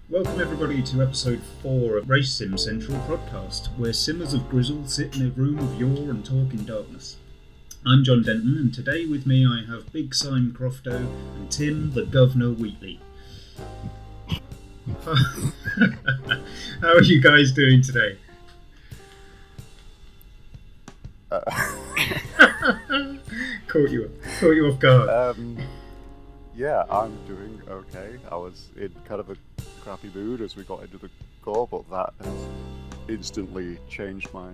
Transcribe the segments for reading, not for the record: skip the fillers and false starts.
Welcome everybody to episode 4 of Race Sim Central Podcast, where simmers of grizzle sit in a room of yore and talk in darkness. I'm John Denton, and today with me I have Big Simon Crofto and Tim the Governor Wheatley. How are you guys doing today? Caught you off guard. Yeah, I'm doing okay. I was in kind of a crappy mood as we got into the call, but that has instantly changed my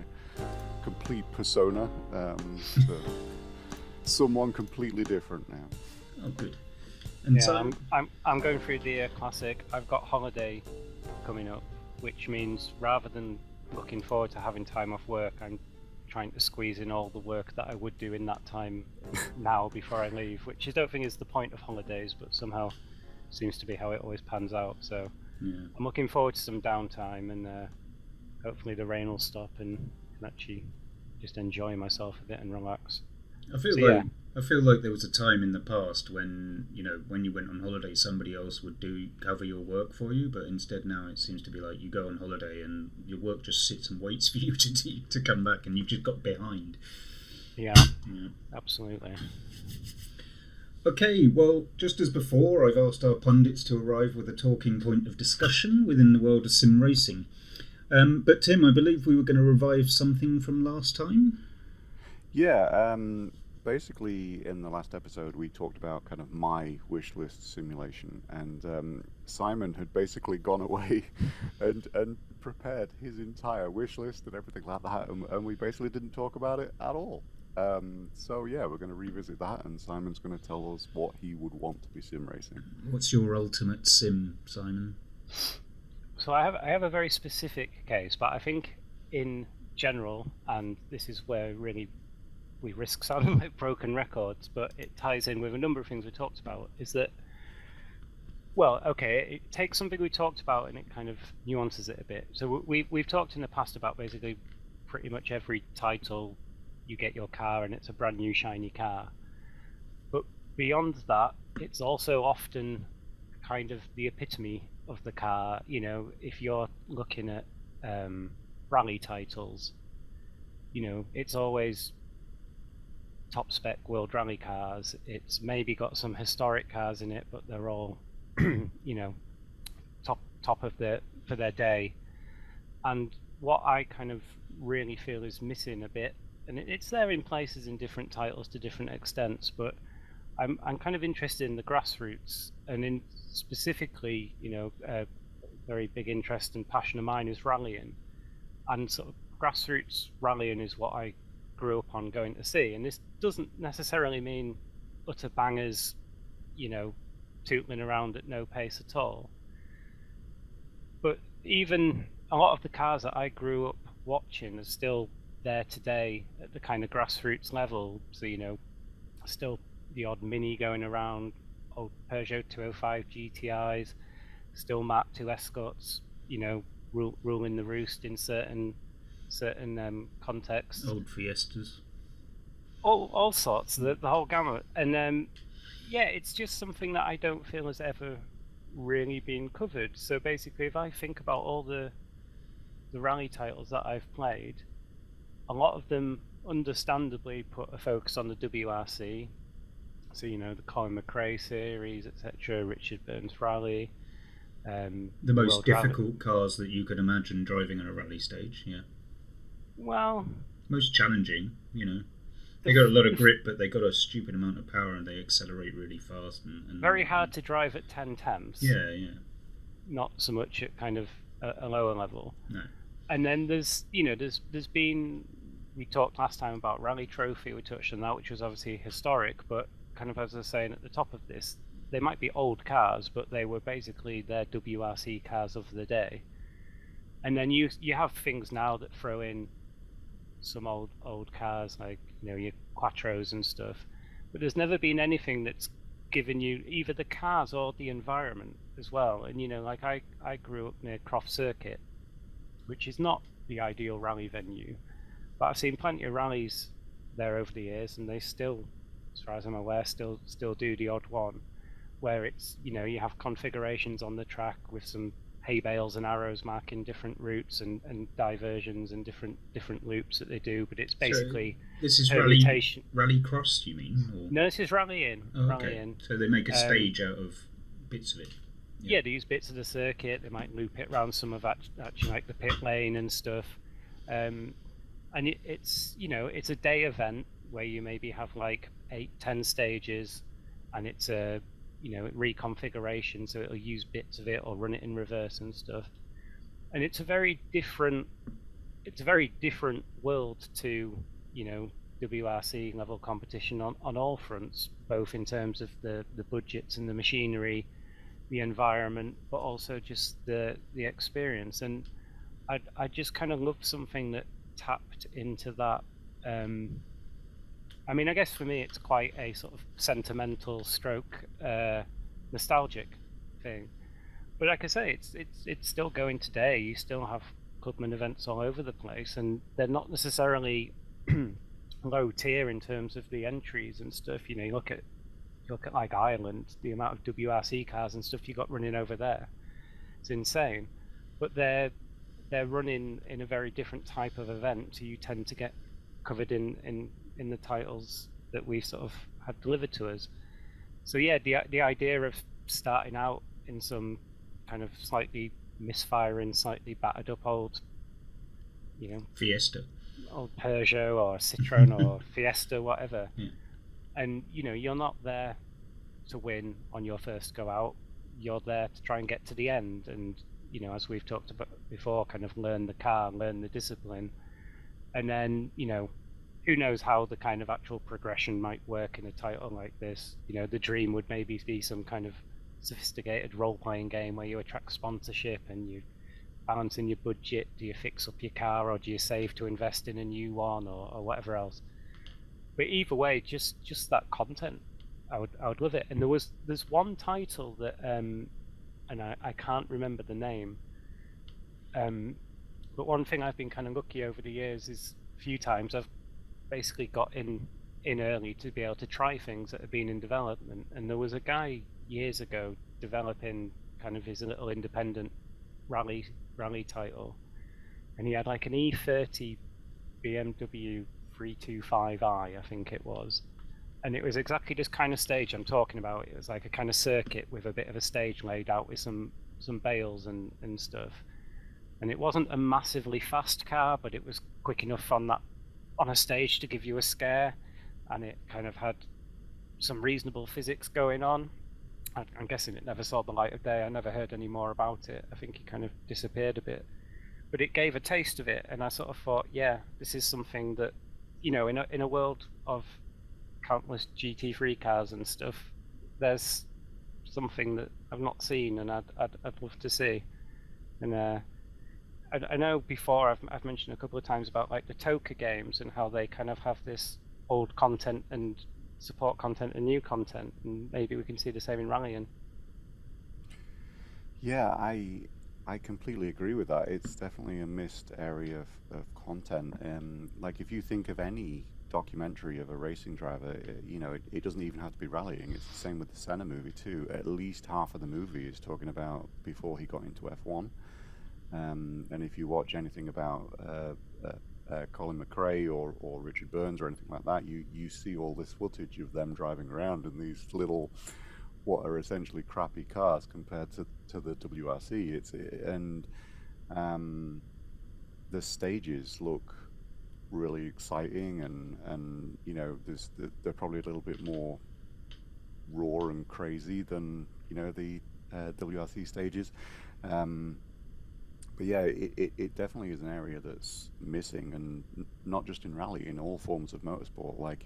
complete persona to someone completely different now. Oh, good. And yeah, so I'm going through the classic. I've got holiday coming up, which means rather than looking forward to having time off work, I'm trying to squeeze in all the work that I would do in that time now before I leave, which I don't think is the point of holidays, but somehow seems to be how it always pans out. So yeah. I'm looking forward to some downtime, and hopefully the rain will stop and can actually just enjoy myself a bit and relax. I feel like there was a time in the past when, when you went on holiday, somebody else would cover your work for you, but instead now it seems to be like you go on holiday and your work just sits and waits for you to come back, and you've just got behind. Yeah. Absolutely. Okay, well, just as before, I've asked our pundits to arrive with a talking point of discussion within the world of sim racing. But Tim, I believe we were going to revive something from last time? Yeah, basically in the last episode we talked about kind of my wishlist simulation, and Simon had basically gone away and prepared his entire wishlist and everything like that, and we basically didn't talk about it at all. So yeah, we're going to revisit that, and Simon's going to tell us what he would want to be sim racing. What's your ultimate sim, Simon? So I have a very specific case, but I think in general, and this is where really we risk sounding like broken records, but it ties in with a number of things we talked about, is that, well, okay, it takes something we talked about and it kind of nuances it a bit. So we've talked in the past about basically pretty much every title you get your car and it's a brand new shiny car. But beyond that, it's also often kind of the epitome of the car. If you're looking at rally titles, it's always top spec world rally cars. It's maybe got some historic cars in it, but they're all top of for their day. And what I kind of really feel is missing a bit, and it's there in places in different titles to different extents, but I'm kind of interested in the grassroots, and in specifically, a very big interest and passion of mine is rallying, and sort of grassroots rallying is what I grew up on going to see. And this doesn't necessarily mean utter bangers, tootling around at no pace at all. But even a lot of the cars that I grew up watching are still there today at the kind of grassroots level. So, still the odd Mini going around, old Peugeot 205 GTIs, still Mark II Escorts, ruling the roost in certain contexts. Old Fiestas. All sorts, the whole gamut. And it's just something that I don't feel has ever really been covered. So basically, if I think about all the rally titles that I've played, a lot of them understandably put a focus on the WRC. So, the Colin McRae series, etc., Richard Burns Rally. The most difficult cars that you could imagine driving on a rally stage, yeah. Well, most challenging, They got a lot of grip, but they got a stupid amount of power, and they accelerate really fast. And very hard to drive at 10 temps. Yeah. Not so much at kind of a lower level. No. And then there's been, we talked last time about Rally Trophy, we touched on that, which was obviously historic, but kind of as I was saying at the top of this, they might be old cars, but they were basically their WRC cars of the day. And then you have things now that throw in some old cars, like your Quattros and stuff, but there's never been anything that's given you either the cars or the environment as well. And like I grew up near Croft Circuit, which is not the ideal rally venue, but I've seen plenty of rallies there over the years, and they still, as far as I'm aware, still do the odd one where it's you have configurations on the track with some hay bales and arrows marking different routes and diversions and different loops that they do. But it's basically this is permutation. rallycross, you mean? Or? No, this is rallying. Oh, okay. Rallying. So they make a stage out of bits of it. Yeah, they use bits of the circuit. They might loop it around some of actually like the pit lane and stuff. And it's it's a day event where you maybe have like 8-10 stages, and it's a reconfiguration, so it'll use bits of it or run it in reverse and stuff. And it's a very different world to WRC level competition on all fronts, both in terms of the budgets and the machinery, the environment, but also just the experience. And I just kind of love something that tapped into that. I mean, I guess for me it's quite a sort of sentimental stroke nostalgic thing, but like I say, it's still going today. You still have Clubman events all over the place, and they're not necessarily low tier in terms of the entries and stuff. You look at like Ireland, the amount of WRC cars and stuff you got running over there, it's insane. But they're running in a very different type of event, so you tend to get covered in the titles that we sort of had delivered to us. So yeah, the idea of starting out in some kind of slightly misfiring, slightly battered up old Fiesta, old Peugeot or Citroen or Fiesta, whatever. Yeah. And you're not there to win on your first go out. You're there to try and get to the end, and as we've talked about before, kind of learn the car, learn the discipline, and then who knows how the kind of actual progression might work in a title like this. The dream would maybe be some kind of sophisticated role-playing game where you attract sponsorship and you balancing your budget. Do you fix up your car, or do you save to invest in a new one, or whatever else? But either way, just that content, I would love it. And there's one title that and I can't remember the name, but one thing I've been kind of lucky over the years is a few times I've basically got in early to be able to try things that have been in development. And there was a guy years ago developing kind of his little independent rally title, and he had like an E30 BMW 325i, I think it was, and it was exactly this kind of stage I'm talking about. It was like a kind of circuit with a bit of a stage laid out with some bales and stuff, and it wasn't a massively fast car, but it was quick enough on a stage to give you a scare, and it kind of had some reasonable physics going on. I'm guessing it never saw the light of day. I never heard any more about it. I think it kind of disappeared a bit, but it gave a taste of it, and I sort of thought, yeah, this is something that in a world of countless GT3 cars and stuff, there's something that I've not seen, and I'd love to see. And I know before I've mentioned a couple of times about like the Toka games and how they kind of have this old content and support content and new content, and maybe we can see the same in rallying. Yeah, I completely agree with that. It's definitely a missed area of content. Like if you think of any documentary of a racing driver, it doesn't even have to be rallying. It's the same with the Senna movie too. At least half of the movie is talking about before he got into F1. And if you watch anything about Colin McRae or Richard Burns or anything like that, you see all this footage of them driving around in these little, what are essentially crappy cars compared to the WRC. The stages look really exciting, and they're probably a little bit more raw and crazy than the WRC stages. But yeah, it definitely is an area that's missing, and not just in rally, in all forms of motorsport. Like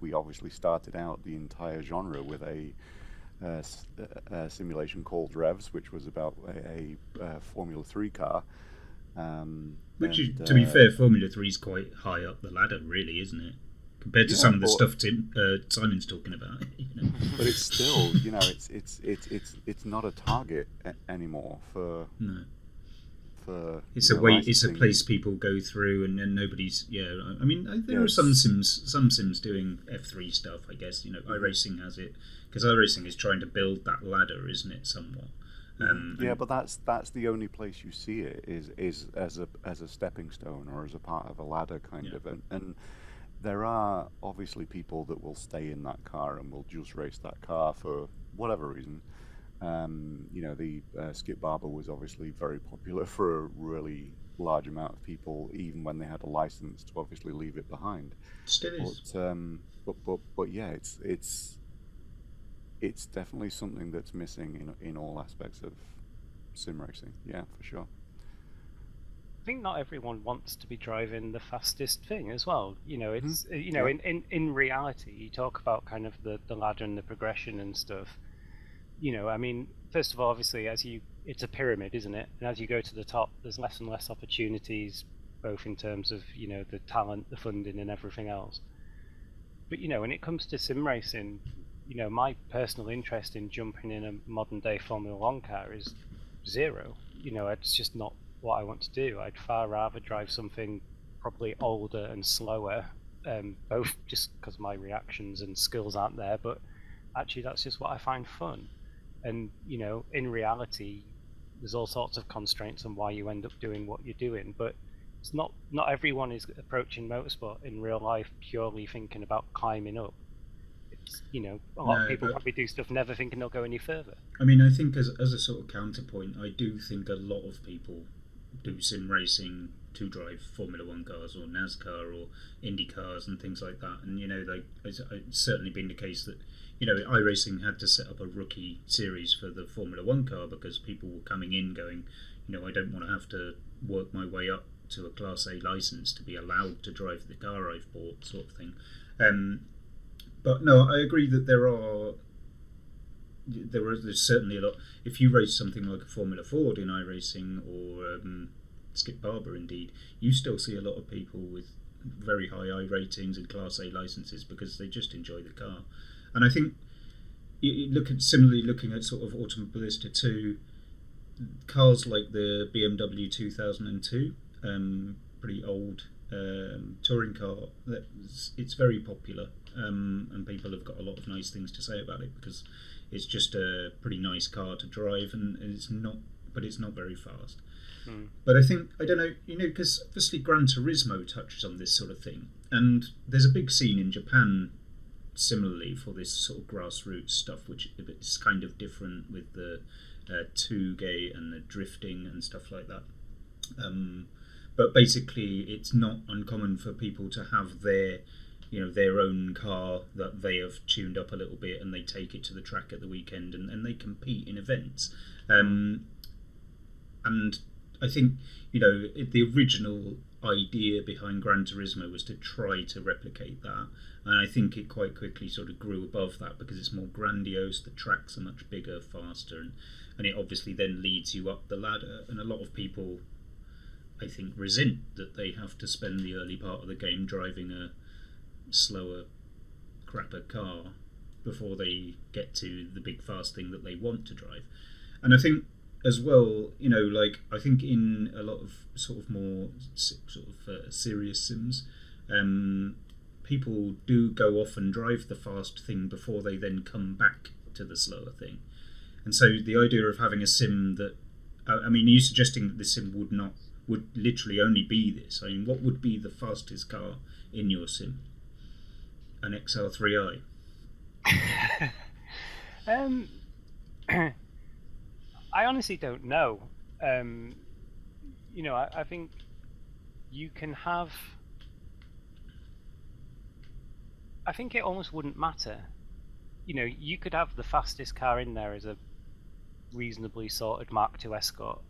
we obviously started out the entire genre with a simulation called Revs, which was about a Formula 3 car. To be fair, Formula 3 is quite high up the ladder, really, isn't it? Compared to some of the stuff Simon's talking about. But it's still, it's not a target anymore for. No. It's a place people go through, and then nobody's. Yeah, I mean, there are some sims doing F3 stuff. I guess iRacing has it, because iRacing is trying to build that ladder, isn't it? Somewhat. Yeah, but that's the only place you see it is as a stepping stone or as a part of a ladder kind of, and there are obviously people that will stay in that car and will just race that car for whatever reason. The Skip Barber was obviously very popular for a really large amount of people, even when they had a license to obviously leave it behind. Still is. But yeah, it's definitely something that's missing in all aspects of sim racing. Yeah, for sure. I think not everyone wants to be driving the fastest thing as well. It's in reality, you talk about kind of the ladder and the progression and stuff. I mean, first of all, obviously, it's a pyramid, isn't it? And as you go to the top, there's less and less opportunities, both in terms of the talent, the funding, and everything else. But when it comes to sim racing, my personal interest in jumping in a modern day Formula One car is zero. It's just not what I want to do. I'd far rather drive something probably older and slower, both just because my reactions and skills aren't there, but actually that's just what I find fun. And in reality, there's all sorts of constraints on why you end up doing what you're doing, but it's not everyone is approaching motorsport in real life purely thinking about climbing up. It's a lot of people probably do stuff never thinking they'll go any further. I mean, I think as a sort of counterpoint, I do think a lot of people do sim racing to drive Formula One cars or NASCAR or Indy cars and things like that. And it's certainly been the case that iRacing had to set up a rookie series for the Formula One car because people were coming in going, I don't want to have to work my way up to a Class A license to be allowed to drive the car I've bought, sort of thing. But no, I agree that there's certainly a lot. If you race something like a Formula Ford in iRacing or Skip Barber, indeed, you still see a lot of people with very high I ratings and Class A licenses because they just enjoy the car. And I think looking at sort of Automobilista 2, cars like the BMW 2002, pretty old touring car, it's very popular, and people have got a lot of nice things to say about it because it's just a pretty nice car to drive, and it's not very fast. But I don't know, because obviously Gran Turismo touches on this sort of thing, and there's a big scene in Japan similarly for this sort of grassroots stuff, which is kind of different with the touge and the drifting and stuff like that. But basically, it's not uncommon for people to have their own car that they have tuned up a little bit, and they take it to the track at the weekend, and they compete in events. And I think the original idea behind Gran Turismo was to try to replicate that, and I think it quite quickly sort of grew above that because it's more grandiose, the tracks are much bigger, faster, and it obviously then leads you up the ladder. And a lot of people, I think, resent that they have to spend the early part of the game driving a slower, crapper car before they get to the big fast thing that they want to drive. And I think as well, I think in a lot of sort of more serious sims, people do go off and drive the fast thing before they then come back to the slower thing. And so the idea of having a sim that, are you suggesting that the sim would literally only be this? I mean, what would be the fastest car in your sim? An XR3i? I honestly don't know. I think you can have... I think it almost wouldn't matter. You could have the fastest car in there as a reasonably sorted Mark II Escort,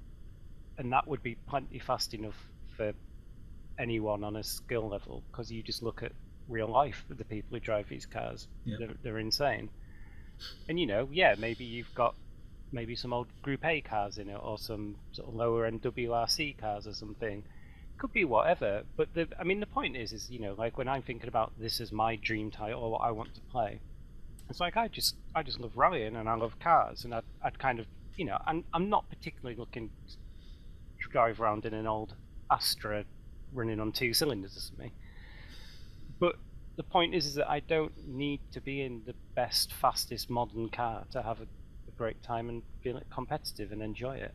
and that would be plenty fast enough for anyone on a skill level, because you just look at real life with the people who drive these cars. Yeah. They're insane. And maybe you've got some old Group A cars in it, or some sort of lower end WRC cars or something. Could be whatever, but the point is like when I'm thinking about this as my dream title or what I want to play, it's like I just love rallying and I love cars, and I'd kind of I'm not particularly looking to drive around in an old Astra running on 2 cylinders or something. But the point is that I don't need to be in the best, fastest modern car to have a great time and feel competitive and enjoy it.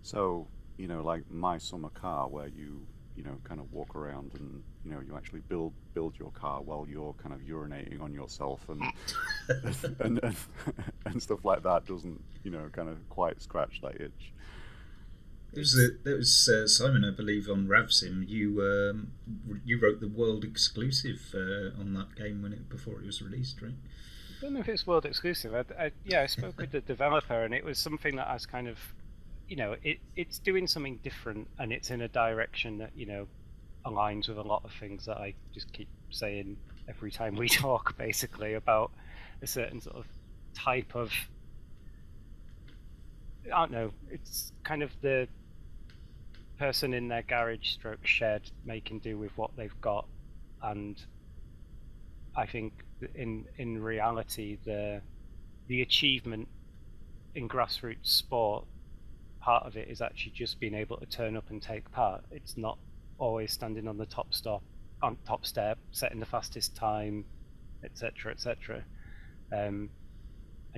So, like my summer car, where you kind of walk around and you actually build your car while you're kind of urinating on yourself and and stuff like that doesn't kind of quite scratch that itch. That was Simon, I believe, on RavSim. You wrote the world exclusive on that game before it was released, right? I don't know if it's world exclusive. I spoke with the developer, and it was something that I was kind of, it's doing something different, and it's in a direction that aligns with a lot of things that I just keep saying every time we talk, basically, about a certain sort of type of, I don't know, it's kind of the person in their garage stroke shed making do with what they've got. And I think in reality, the achievement in grassroots sport, part of it is actually just being able to turn up and take part. It's not always standing on the top step, setting the fastest time, etc., etc. And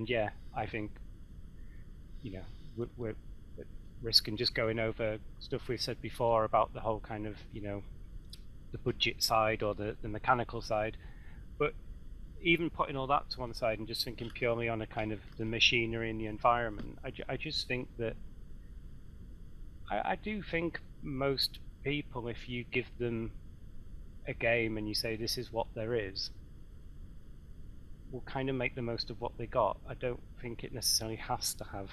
yeah, I think we're risking just going over stuff we've said before about the whole kind of the budget side or the mechanical side, but even putting all that to one side and just thinking purely on a kind of the machinery and the environment, I just think that I do think most people, if you give them a game and you say this is what there is, will kind of make the most of what they got. I don't think it necessarily has to have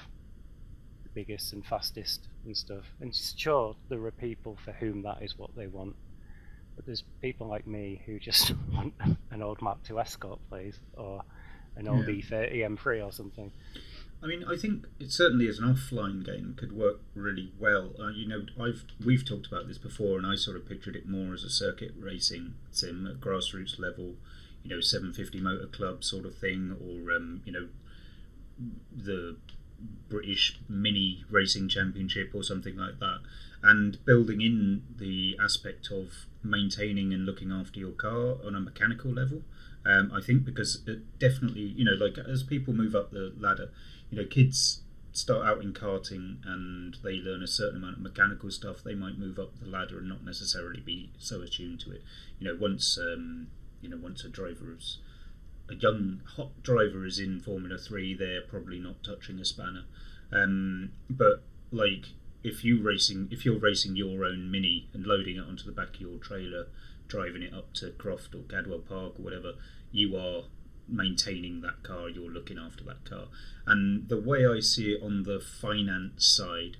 the biggest and fastest and stuff. And sure, there are people for whom that is what they want, but there's people like me who just want an old Mark II Escort, please, or an old E30 M3 or something. I mean, I think it certainly as an offline game could work really well. We've talked about this before, and I sort of pictured it more as a circuit racing sim at grassroots level, 750 Motor Club sort of thing, or the British Mini Racing Championship or something like that, and building in the aspect of maintaining and looking after your car on a mechanical level. I think because it definitely, like as people move up the ladder, kids start out in karting and they learn a certain amount of mechanical stuff. They might move up the ladder and not necessarily be so attuned to it. Once a young hot driver is in Formula 3, they're probably not touching a spanner. But like if you're racing your own Mini and loading it onto the back of your trailer, driving it up to Croft or Cadwell Park or whatever, you are maintaining that car, you're looking after that car. And the way I see it on the finance side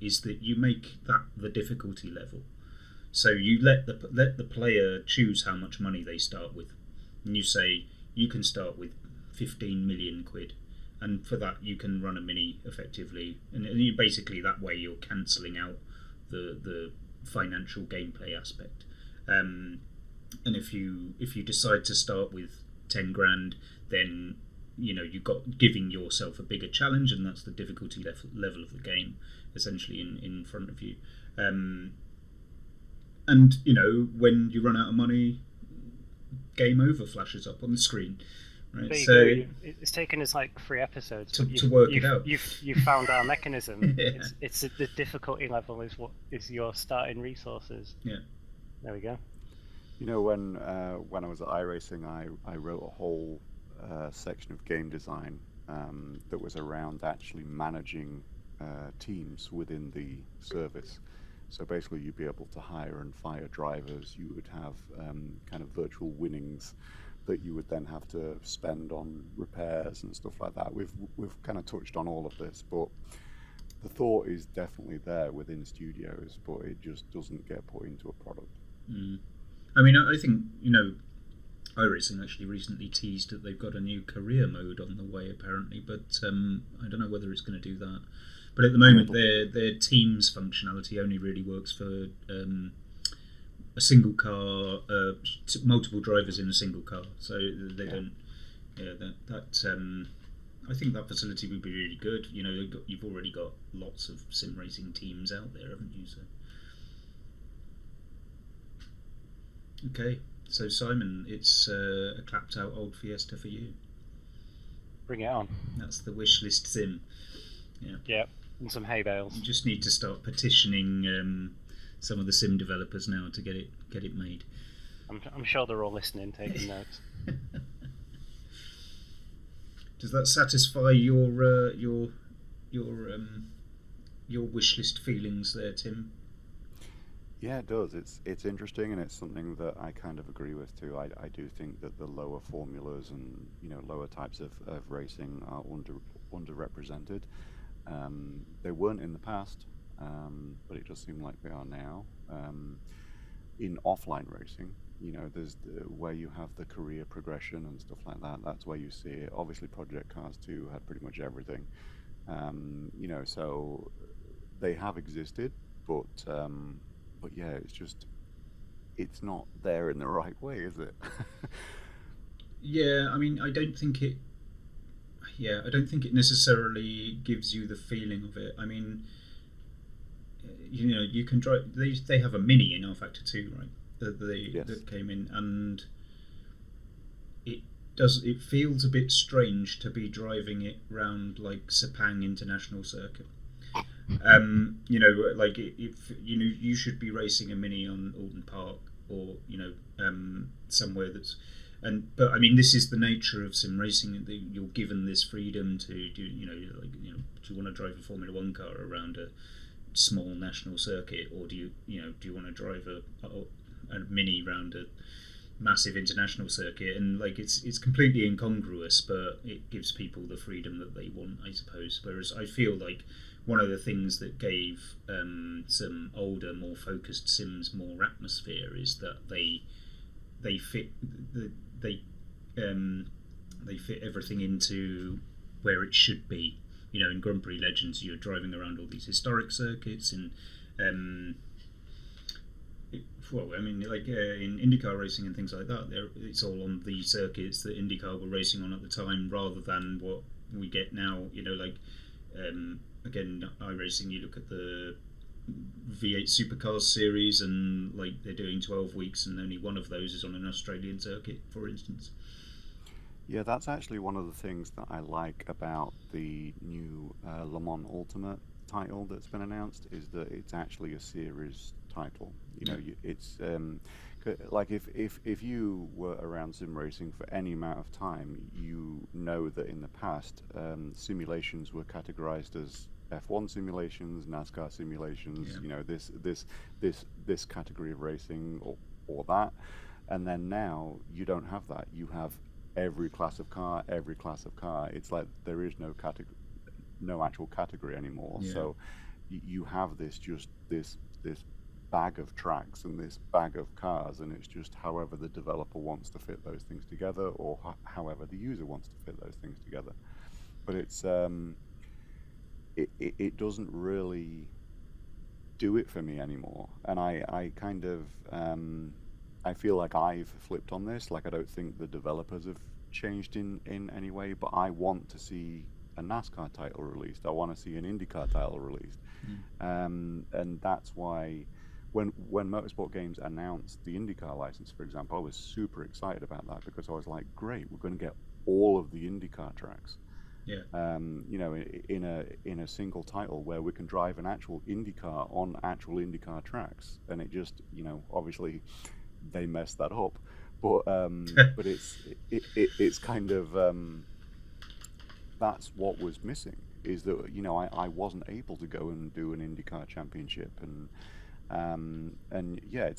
is that you make that the difficulty level. So you let the player choose how much money they start with, and you say you can start with 15 million quid, and for that you can run a Mini effectively, and you basically that way you're cancelling out the financial gameplay aspect. And if you decide to start with 10 grand, then you've got giving yourself a bigger challenge, and that's the difficulty level of the game essentially in front of you. And when you run out of money, game over flashes up on the screen. Right? So it's taken us like 3 episodes to work it out. You've found our mechanism. Yeah. It's the difficulty level is your starting resources. Yeah. There we go. When I was at iRacing, I wrote a whole section of game design that was around actually managing teams within the service. So basically, you'd be able to hire and fire drivers. You would have kind of virtual winnings that you would then have to spend on repairs and stuff like that. We've kind of touched on all of this, but the thought is definitely there within studios, but it just doesn't get put into a product. I mean, I think iRacing actually recently teased that they've got a new career mode on the way, apparently, but I don't know whether it's going to do that. But at the moment, their teams functionality only really works for a single car, multiple drivers in a single car. So they don't. Yeah, that I think that facility would be really good. You've already got lots of sim racing teams out there, haven't you? So. Okay, so Simon, it's a clapped out old Fiesta for you. Bring it on. That's the wishlist sim. Yeah. Yeah, and some hay bales. You just need to start petitioning some of the sim developers now to get it made. I'm sure they're all listening, taking notes. Does that satisfy your wish list feelings there, Tim? Yeah, it does. It's interesting, and it's something that I kind of agree with too. I do think that the lower formulas and lower types of racing are underrepresented. They weren't in the past, but it does seem like they are now. In offline racing, there's where you have the career progression and stuff like that. That's where you see it. Obviously, Project Cars 2 had pretty much everything. So they have existed, but yeah, it's not there in the right way, is it? Yeah, I mean, I don't think it necessarily gives you the feeling of it. I mean, you can drive. They have a Mini in R Factor 2, right? Yes. That came in, and it feels a bit strange to be driving it round like Sepang International Circuit. Like if you should be racing a Mini on Alton Park or somewhere that's. But I mean, this is the nature of sim racing. You're given this freedom to do you want to drive a Formula One car around a small national circuit, or do you want to drive a Mini around a massive international circuit? And like it's completely incongruous, but it gives people the freedom that they want, I suppose. Whereas I feel like one of the things that gave some older, more focused sims more atmosphere is that they fit they fit everything into where it should be. In Grand Prix Legends, you're driving around all these historic circuits, and in IndyCar racing and things like that, it's all on the circuits that IndyCar were racing on at the time, rather than what we get now. Again, iRacing, you look at the V8 Supercars series, and like they're doing 12 weeks, and only one of those is on an Australian circuit, for instance. Yeah, that's actually one of the things that I like about the new Le Mans Ultimate title that's been announced, is that it's actually a series title. It's like if you were around sim racing for any amount of time, you know that in the past simulations were categorized as F1 simulations, NASCAR simulations. Yeah. This category of racing or that, and then now you don't have that. You have every class of car. It's like there is no actual category anymore. Yeah. So you have this bag of tracks and this bag of cars, and it's just however the developer wants to fit those things together, or however the user wants to fit those things together. But it's it doesn't really do it for me anymore, and I kind of I feel like I've flipped on this. Like, I don't think the developers have changed in any way, but I want to see a NASCAR title released. I want to see an IndyCar title released. And that's why when Motorsport Games announced the IndyCar license, for example, I was super excited about that, because I was like, great, we're going to get all of the IndyCar tracks. Yeah. In a single title where we can drive an actual IndyCar on actual IndyCar tracks. And it just, obviously they messed that up, but but it's kind of that's what was missing, is that I wasn't able to go and do an IndyCar championship, and yeah,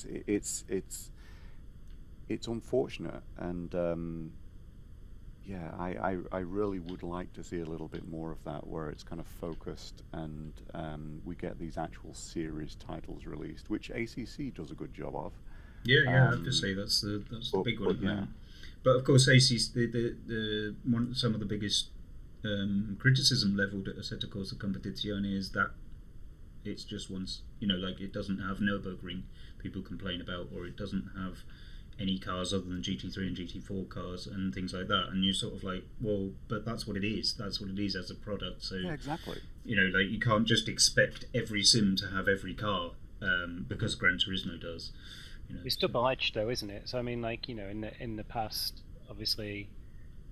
it's unfortunate, and yeah, I really would like to see a little bit more of that, where it's kind of focused, and we get these actual series titles released, which ACC does a good job of. Yeah, obviously that's the big one. Yeah. But of course, ACC, some of the biggest criticism leveled at Assetto Corsa Competizione is that it's just once, like it doesn't have Nürburgring, people complain about, or it doesn't have any cars other than GT3 and GT4 cars and things like that, and you're sort of like, well, but that's what it is as a product. So yeah, exactly. Like you can't just expect every sim to have every car, because Gran Turismo does. It's double-edged though, isn't it? So I mean, like, in the past, obviously,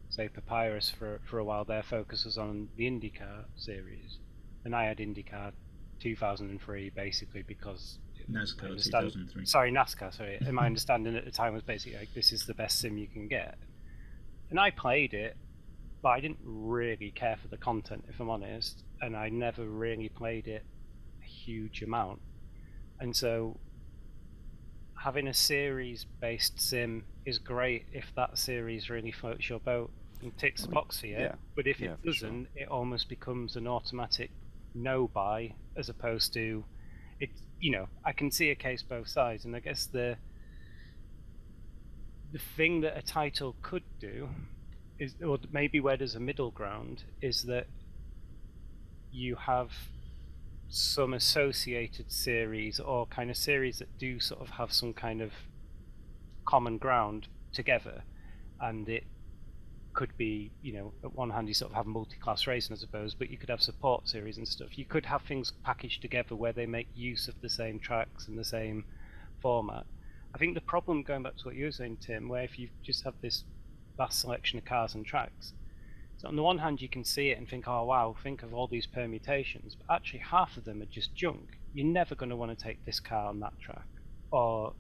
say Papyrus for a while, their focus was on the IndyCar series, and I had IndyCar 2003 basically because NASCAR 2003. Sorry, NASCAR. Sorry, and my understanding at the time was basically like this is the best sim you can get, and I played it, but I didn't really care for the content, if I'm honest, and I never really played it a huge amount, and so having a series-based sim is great if that series really floats your boat and ticks the box for you. Yeah. But if it sure. doesn't, it almost becomes an automatic no buy, as opposed to it. I can see a case both sides, and I guess the thing that a title could do is, or maybe where there's a middle ground, is that you have some associated series or kind of series that do sort of have some kind of common ground together, and it could be, at one hand you sort of have multi-class racing, I suppose, but you could have support series and stuff. You could have things packaged together where they make use of the same tracks and the same format. I think the problem, going back to what you were saying, Tim, where if you just have this vast selection of cars and tracks, so on the one hand you can see it and think, oh wow, think of all these permutations, but actually half of them are just junk. You're never going to want to take this car on that track, or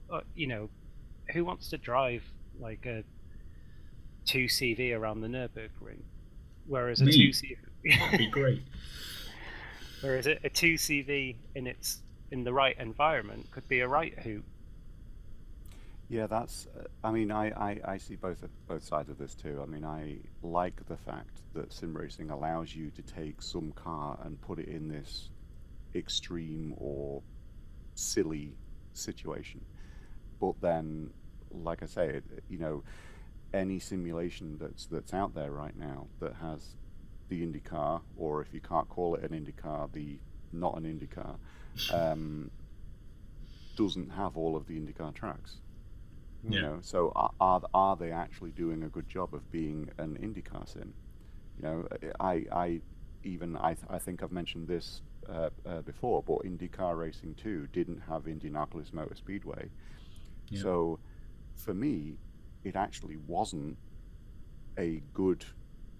who wants to drive like a 2CV around the Nürburgring, whereas a 2CV would be great. Whereas a 2CV in the right environment could be a right hoot. Yeah, that's. I mean, I see both sides of this too. I mean, I like the fact that sim racing allows you to take some car and put it in this extreme or silly situation, but then, like I say, any simulation that's out there right now that has the IndyCar, or if you can't call it an IndyCar, the not an IndyCar, doesn't have all of the IndyCar tracks. So are they actually doing a good job of being an IndyCar sim? I think I've mentioned this before, but IndyCar Racing 2 didn't have Indianapolis Motor Speedway. Yeah. So for me, it actually wasn't a good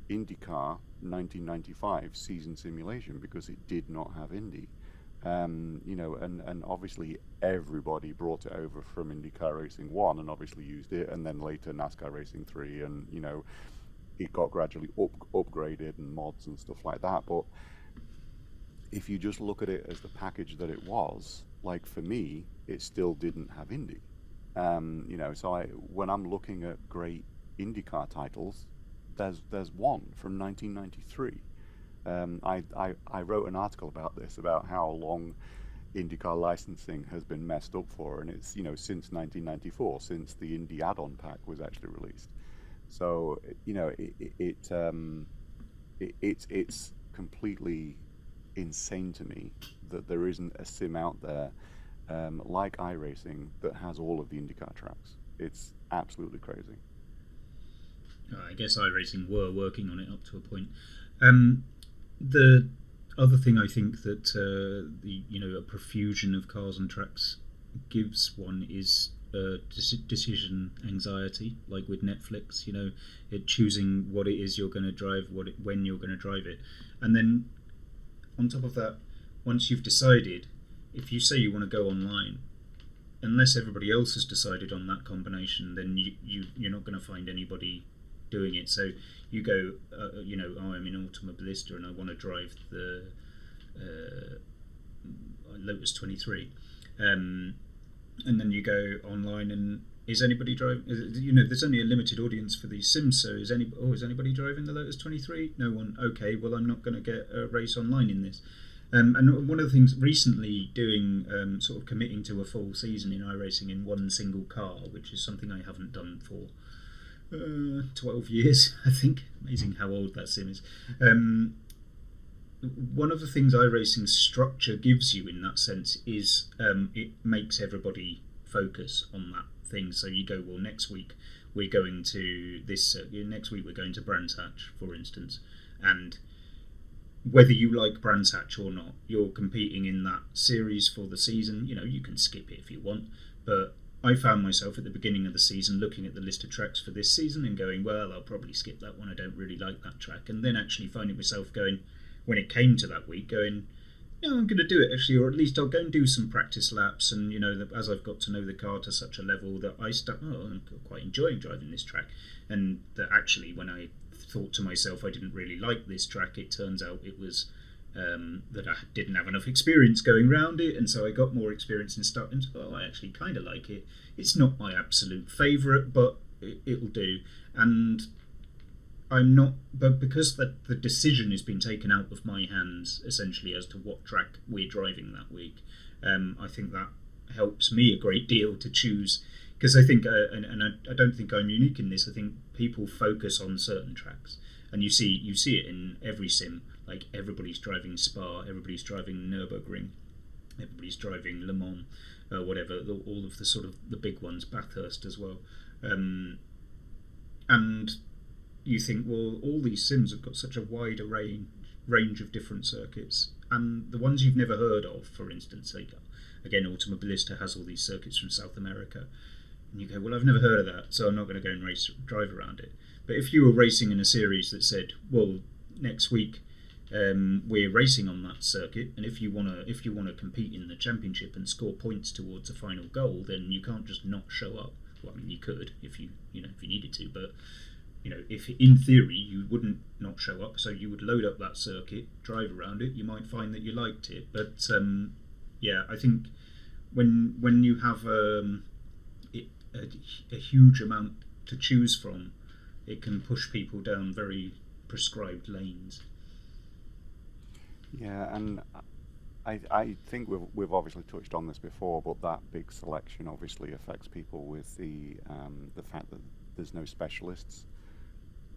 IndyCar 1995 season simulation because it did not have Indy. And obviously everybody brought it over from IndyCar Racing 1 and obviously used it, and then later NASCAR Racing 3, and it got gradually upgraded and mods and stuff like that. But if you just look at it as the package that it was, like for me, it still didn't have Indy. So when I'm looking at great IndyCar titles, there's one from 1993. I wrote an article about this, about how long IndyCar licensing has been messed up for, and it's since 1994, since the Indy add-on pack was actually released. So it's completely insane to me that there isn't a sim out there like iRacing that has all of the IndyCar tracks. It's absolutely crazy. I guess iRacing were working on it up to a point. The other thing I think that a profusion of cars and tracks gives one is decision anxiety, like with Netflix. It choosing what it is you're going to drive, when you're going to drive it, and then on top of that, once you've decided, if you say you want to go online, unless everybody else has decided on that combination, then you're not going to find anybody doing it. So you go, I'm an automobilista and I want to drive the Lotus 23, and then you go online and is anybody driving? There's only a limited audience for these sims, so is anybody driving the Lotus 23? No one. Okay, well I'm not going to get a race online in this. And one of the things recently doing, sort of committing to a full season in iRacing in one single car, which is something I haven't done for 12 years, I think. Amazing how old that sim is. One of the things iRacing's structure gives you in that sense is it makes everybody focus on that thing. So you go, well, next week we're going to this, next week we're going to Brands Hatch, for instance, and whether you like Brands Hatch or not, you're competing in that series for the season. You can skip it if you want, but I found myself at the beginning of the season looking at the list of tracks for this season and going, well, I'll probably skip that one. I don't really like that track. And then actually finding myself going, when it came to that week, going, yeah, I'm going to do it actually, or at least I'll go and do some practice laps. And, as I've got to know the car to such a level that I'm quite enjoying driving this track. And that actually, when I thought to myself I didn't really like this track, it turns out it was that I didn't have enough experience going round it, and so I got more experience in starting. Oh, I actually kind of like it. It's not my absolute favourite, but it'll do. And I'm not, but because the decision has been taken out of my hands essentially as to what track we're driving that week, I think that helps me a great deal to choose. Because I think, and I don't think I'm unique in this. I think people focus on certain tracks, and you see it in every sim. Like everybody's driving Spa, everybody's driving Nürburgring, everybody's driving Le Mans, whatever. All of the sort of the big ones, Bathurst as well, and you think, well, all these sims have got such a wide range of different circuits, and the ones you've never heard of, for instance, like, again, Automobilista has all these circuits from South America. And you go, well, I've never heard of that, so I'm not going to go and drive around it. But if you were racing in a series that said, well, next week we're racing on that circuit, and if you want to compete in the championship and score points towards a final goal, then you can't just not show up. Well, I mean, you could if you needed to, but if in theory you wouldn't not show up, so you would load up that circuit, drive around it, you might find that you liked it. But I think when you have a huge amount to choose from, it can push people down very prescribed lanes. Yeah, and I think we've obviously touched on this before, but that big selection obviously affects people with the fact that there's no specialists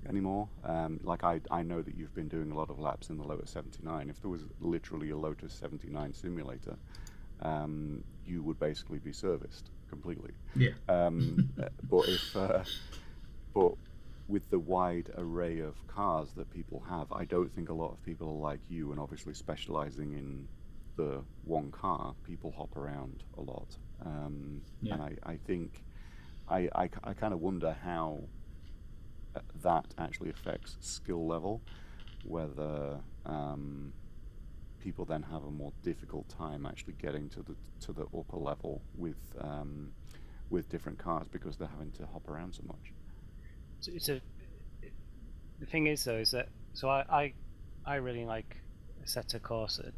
anymore. Like I know that you've been doing a lot of laps in the Lotus 79. If there was literally a Lotus 79 simulator, you would basically be serviced completely. Yeah. But with the wide array of cars that people have, I don't think a lot of people like you, and obviously specializing in the one car, people hop around a lot. And I think I kind of wonder how that actually affects skill level, whether people then have a more difficult time actually getting to the upper level with different cars because they're having to hop around so much. The thing is though, is that I really like Assetto Corsa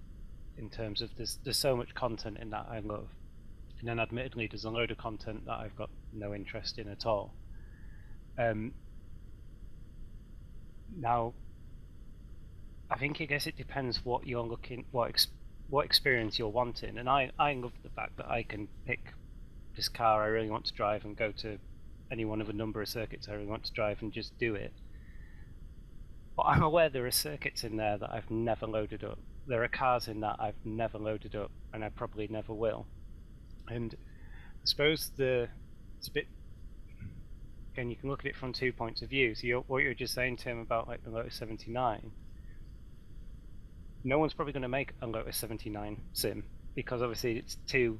in terms of there's so much content in that I love, and then admittedly there's a load of content that I've got no interest in at all. Now, I guess it depends what you're what experience you're wanting, and I love the fact that I can pick this car I really want to drive and go to any one of a number of circuits I really want to drive and just do it. But I'm aware there are circuits in there that I've never loaded up. There are cars in that I've never loaded up, and I probably never will. And I suppose it's a bit. Again, you can look at it from 2 points of view. So what you're just saying, Tim, about like the Lotus 79. No one's probably going to make a Lotus 79 sim because obviously it's too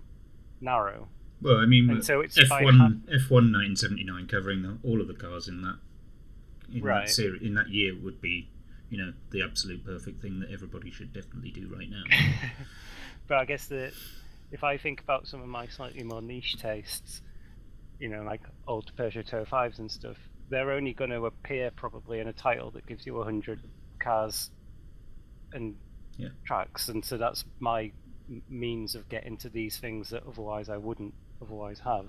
narrow. Well, I mean, and so it's F1 1979 covering all of the cars in that right. that series in that year would be, the absolute perfect thing that everybody should definitely do right now. But I guess that if I think about some of my slightly more niche tastes, like old Peugeot 205s and stuff, they're only going to appear probably in a title that gives you 100 cars and tracks, and so that's my means of getting to these things that otherwise I wouldn't otherwise have.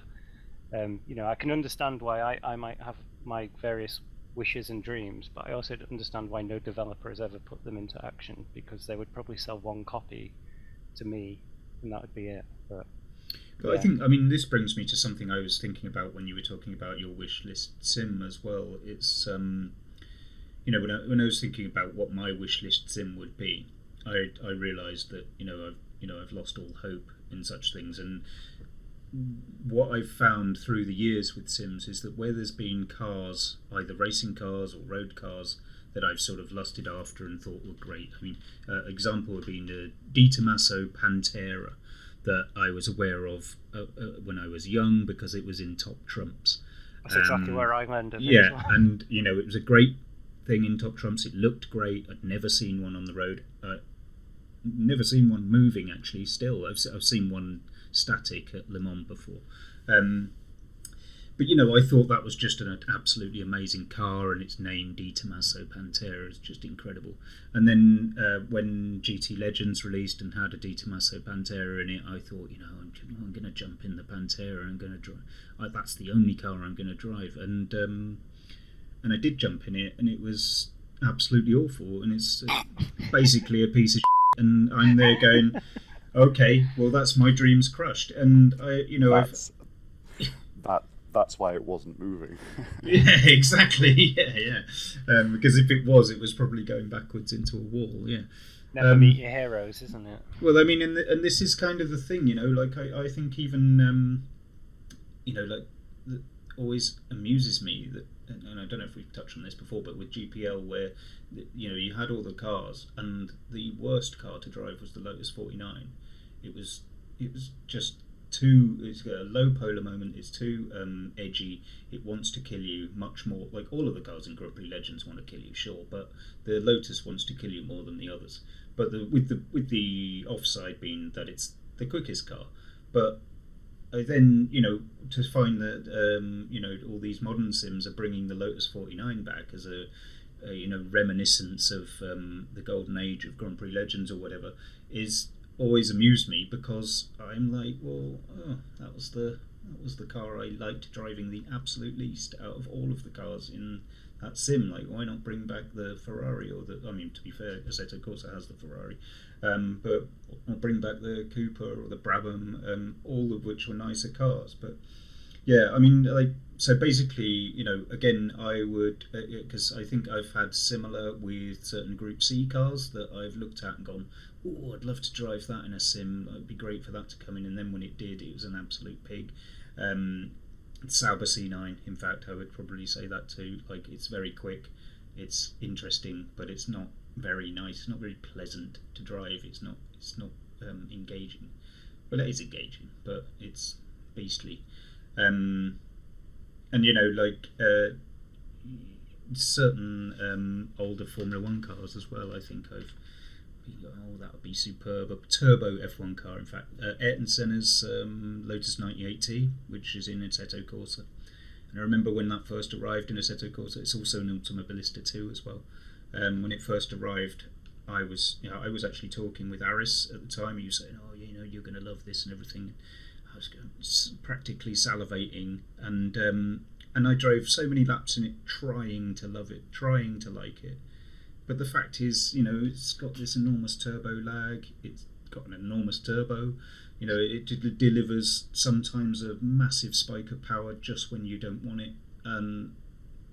I can understand why I might have my various wishes and dreams, but I also understand why no developer has ever put them into action, because they would probably sell one copy to me and that would be it. But I think, this brings me to something I was thinking about when you were talking about your wish list sim as well. It's when I was thinking about what my wish list sim would be, I realised that I've lost all hope in such things. And what I've found through the years with sims is that where there's been cars, either racing cars or road cars, that I've sort of lusted after and thought were great. Example would be the Di Tommaso Pantera, that I was aware of when I was young because it was in Top Trumps. That's exactly where I landed. Yeah, as well. and it was a great thing in Top Trumps. It looked great. I'd never seen one on the road. Never seen one moving actually. Still, I've seen one static at Le Mans before. But I thought that was just an absolutely amazing car, and its name Di Tommaso Pantera is just incredible. And then when GT Legends released and had a Di Tommaso Pantera in it, I thought, I'm going to jump in the Pantera. I'm going to drive. That's the only car I'm going to drive, and I did jump in it, and it was absolutely awful. And it's basically a piece of shit, and I'm there going, okay, well that's my dreams crushed, and That's why it wasn't moving. Yeah, exactly. Yeah. Because if it was probably going backwards into a wall. Yeah. Never meet your heroes, isn't it? Well, I mean, and this is kind of the thing, Like I think even, always amuses me that, and I don't know if we've touched on this before, but with GPL, where you had all the cars, and the worst car to drive was the Lotus 49. It was just too. It's got a low polar moment. It's too edgy. It wants to kill you much more. Like all of the cars in Grand Prix Legends want to kill you, sure, but the Lotus wants to kill you more than the others. But with the offside being that it's the quickest car. But then to find that all these modern sims are bringing the Lotus 49 back as a reminiscence of the golden age of Grand Prix Legends or whatever is always amused me, because I'm like, well, that was the car I liked driving the absolute least out of all of the cars in that sim. Like, why not bring back the Ferrari to be fair, Assetto Corsa has the Ferrari, but I'll bring back the Cooper or the Brabham, all of which were nicer cars. But yeah, I mean, so basically, again, I would, because I think I've had similar with certain Group C cars that I've looked at and gone, oh, I'd love to drive that in a sim. It'd be great for that to come in. And then when it did, it was an absolute pig. Sauber C9, in fact, I would probably say that too. Like, it's very quick, it's interesting, but it's not very nice. It's not very pleasant to drive. It's not engaging. Well, it is engaging, but it's beastly. And certain older Formula One cars as well. I think that would be superb. A turbo F1 car, in fact. Ayrton Senna's Lotus 98T, which is in Assetto Corsa. And I remember when that first arrived in Assetto Corsa. It's also an Automobilista 2 as well. When it first arrived, I was actually talking with Aris at the time. He was saying, "Oh, you're going to love this and everything." I was practically salivating, and I drove so many laps in it, trying to love it, trying to like it. But the fact is, it's got this enormous turbo lag. It's got an enormous turbo. It delivers sometimes a massive spike of power just when you don't want it.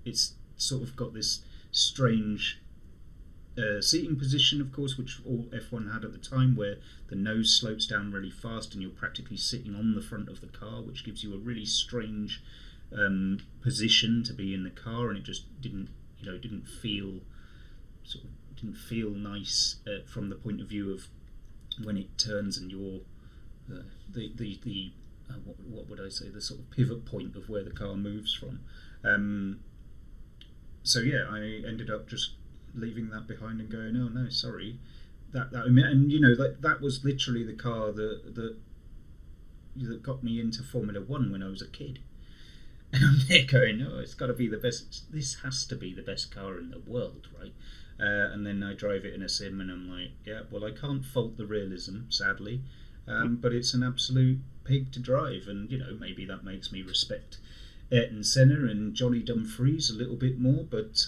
It's sort of got this strange seating position, of course, which all F1 had at the time, where the nose slopes down really fast and you're practically sitting on the front of the car, which gives you a really strange position to be in the car, and it just didn't feel nice from the point of view of when it turns and you're what would I say, the sort of pivot point of where the car moves from. So yeah, I ended up just leaving that behind and going, oh no, sorry, that was literally the car that got me into Formula One when I was a kid. And I'm there going, oh, it's got to be the best. This has to be the best car in the world, right? And then I drive it in a sim, and I'm like, yeah, well, I can't fault the realism, sadly, but it's an absolute pig to drive, and maybe that makes me respect Ayrton Senna and Johnny Dumfries a little bit more, but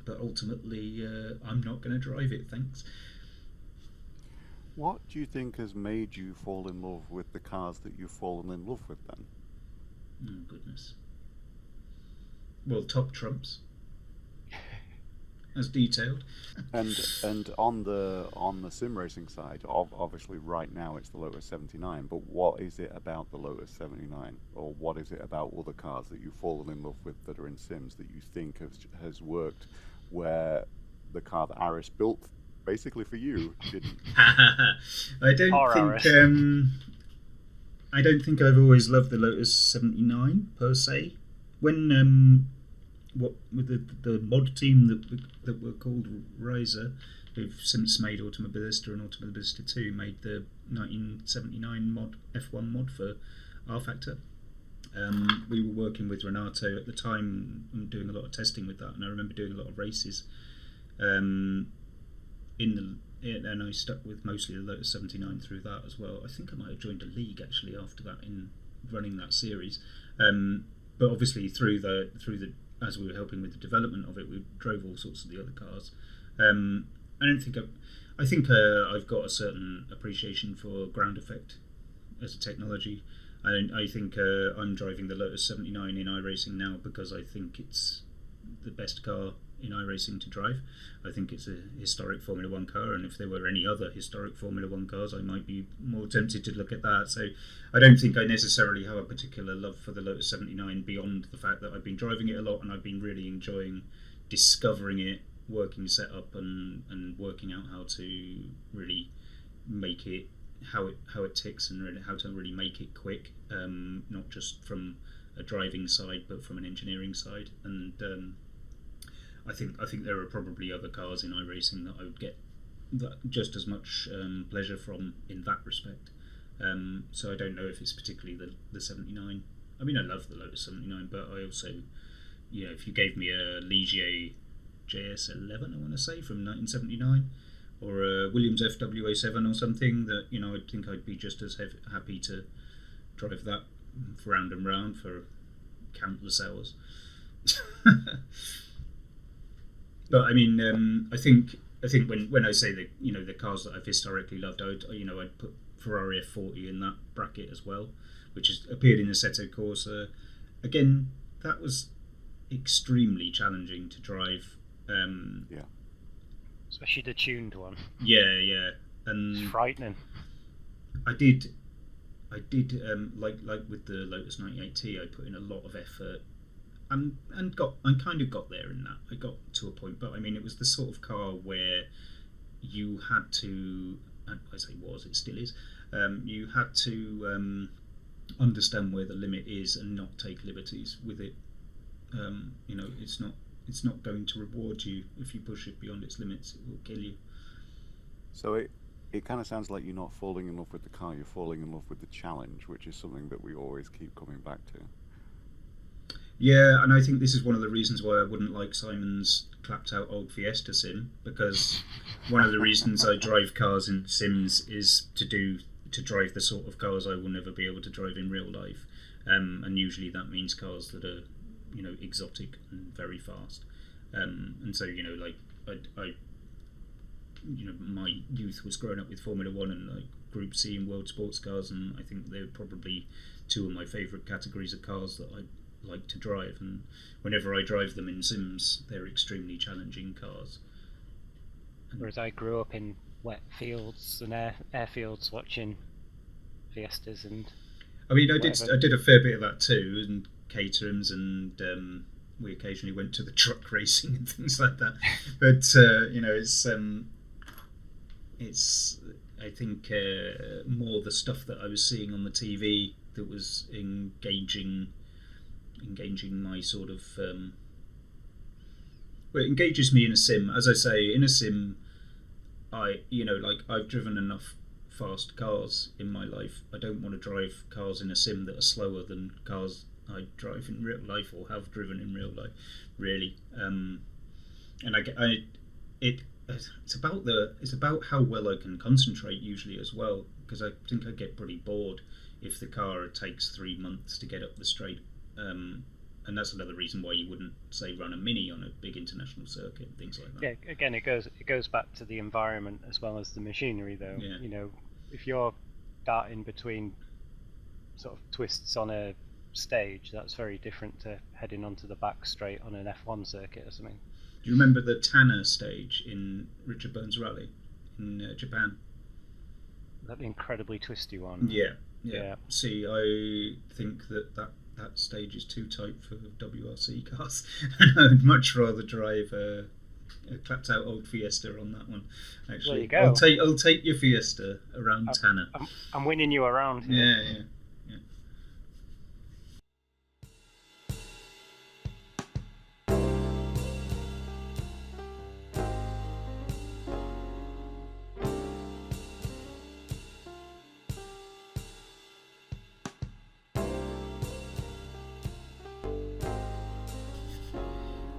ultimately, I'm not going to drive it, thanks. What do you think has made you fall in love with the cars that you've fallen in love with, then? Oh, goodness. Well, Top Trumps, as detailed. And on the sim racing side, obviously right now it's the Lotus 79, but what is it about the Lotus 79, or what is it about all the cars that you've fallen in love with that are in sims that you think has worked, where the car that Aris built basically for you, didn't. I don't Or think. I don't think I've always loved the Lotus 79 per se. When what with the mod team that were called Riser, who've since made Automobilista and Automobilista 2, made the 1979 mod F1 mod for R Factor. We were working with Renato at the time and doing a lot of testing with that, and I remember doing a lot of races. And I stuck with mostly the Lotus 79 through that as well. I think I might have joined a league actually after that in running that series. But obviously through the as we were helping with the development of it, we drove all sorts of the other cars. I think I've got a certain appreciation for ground effect as a technology. I think I'm driving the Lotus 79 in iRacing now because I think it's the best car in iRacing to drive. I think it's a historic Formula 1 car, and if there were any other historic Formula 1 cars, I might be more tempted to look at that. So I don't think I necessarily have a particular love for the Lotus 79 beyond the fact that I've been driving it a lot and I've been really enjoying discovering it, working setup and working out how to really make it how it ticks and really how to really make it quick, not just from a driving side but from an engineering side. And I think there are probably other cars in iRacing that I would get that just as much pleasure from in that respect. So I don't know if it's particularly the 79. I mean, I love the Lotus 79, but I also, if you gave me a Ligier JS11, I want to say, from 1979, or a Williams FWA7 or something, that I think I'd be just as happy to drive that round and round for countless hours. But I mean, I think when I say that the cars that I've historically loved, I'd put Ferrari F40 in that bracket as well, which has appeared in Assetto Corsa. Again, that was extremely challenging to drive. Yeah. Especially the tuned one. Yeah, and it's frightening. I did like with the Lotus 98T, I put in a lot of effort. I kind of got there in that. I got to a point, but I mean, it was the sort of car where you had to, I say was, it still is, you had to understand where the limit is and not take liberties with it. It's not going to reward you if you push it beyond its limits. It will kill you. So it kind of sounds like you're not falling in love with the car, you're falling in love with the challenge, which is something that we always keep coming back to. Yeah, and I think this is one of the reasons why I wouldn't like Simon's clapped out old Fiesta sim, because one of the reasons I drive cars in sims is to drive the sort of cars I will never be able to drive in real life, and usually that means cars that are exotic and very fast, and so my youth was growing up with Formula 1 and Group C and World Sports Cars, and I think they're probably two of my favourite categories of cars that I like to drive, and whenever I drive them in sims, they're extremely challenging cars. Whereas I grew up in wet fields and airfields watching Fiestas, and I mean, I did a fair bit of that too, and Caterhams, and we occasionally went to the truck racing and things like that. But it's I think more the stuff that I was seeing on the TV that was engaging my sort of it engages me in a sim. As I say, in a sim, I've driven enough fast cars in my life. I don't want to drive cars in a sim that are slower than cars I drive in real life or have driven in real life, really. And it's about how well I can concentrate usually as well, because I think I get pretty bored if the car takes 3 months to get up the straight. And that's another reason why you wouldn't, say, run a Mini on a big international circuit and things like that. Yeah, again, it goes back to the environment as well as the machinery, though. Yeah. If you're darting between sort of twists on a stage, that's very different to heading onto the back straight on an F1 circuit or something. Do you remember the Tanner stage in Richard Burns Rally in Japan? Is that the incredibly twisty one? Yeah. See, I think that stage is too tight for WRC cars, and I'd much rather drive clapped out old Fiesta on that one. Actually, there you go. I'll take your Fiesta around Tanner. I'm winning you around here. Yeah.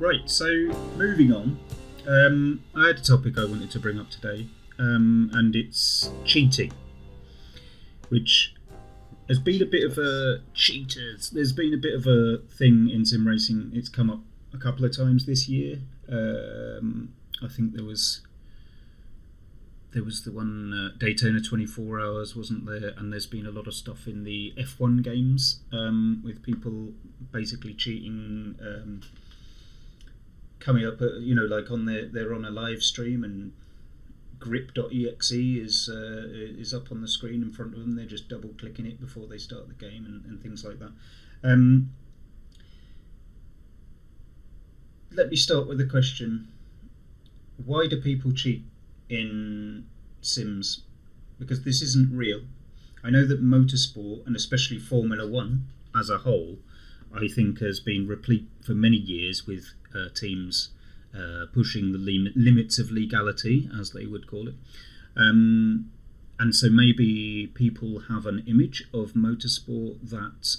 Right, so moving on, I had a topic I wanted to bring up today, and it's cheating, which has been a bit of a cheaters. There's been a bit of a thing in sim racing. It's come up a couple of times this year. I think there was the one Daytona 24 Hours, wasn't there? And there's been a lot of stuff in the F1 games with people basically cheating. Coming up, like they're on a live stream and grip.exe is up on the screen in front of them. They're just double clicking it before they start the game and things like that. Let me start with the question: why do people cheat in sims? Because this isn't real. I know that motorsport, and especially Formula One as a whole, I think has been replete for many years with teams pushing the limits of legality, as they would call it. And so maybe people have an image of motorsport that,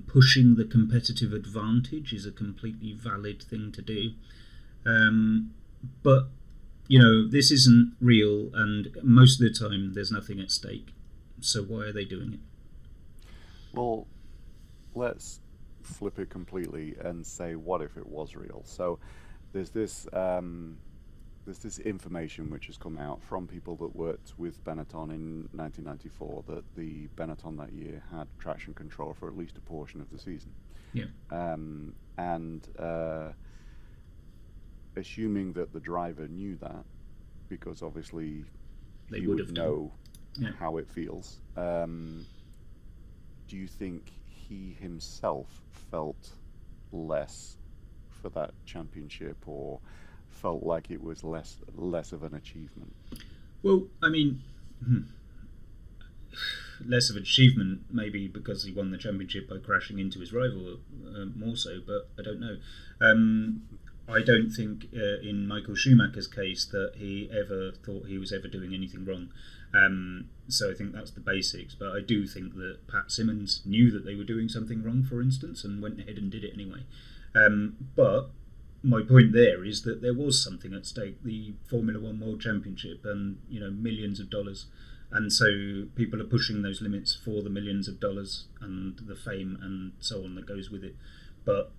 pushing the competitive advantage is a completely valid thing to do. But, this isn't real, and most of the time there's nothing at stake. So why are they doing it? Well, let's flip it completely and say, what if it was real? So there's this information which has come out from people that worked with Benetton in 1994 that the Benetton that year had traction control for at least a portion of the season. Yeah. And assuming that the driver knew that, because obviously he would know how it feels. Do you think he himself felt less for that championship, or felt like it was less of an achievement? Well, I mean, less of an achievement maybe because he won the championship by crashing into his rival, more so, but I don't know. I don't think in Michael Schumacher's case that he ever thought he was ever doing anything wrong. So I think that's the basics. But I do think that Pat Simmons knew that they were doing something wrong, for instance, and went ahead and did it anyway. But my point there is that there was something at stake, the Formula One World Championship, and millions of dollars. And so people are pushing those limits for the millions of dollars and the fame and so on that goes with it. But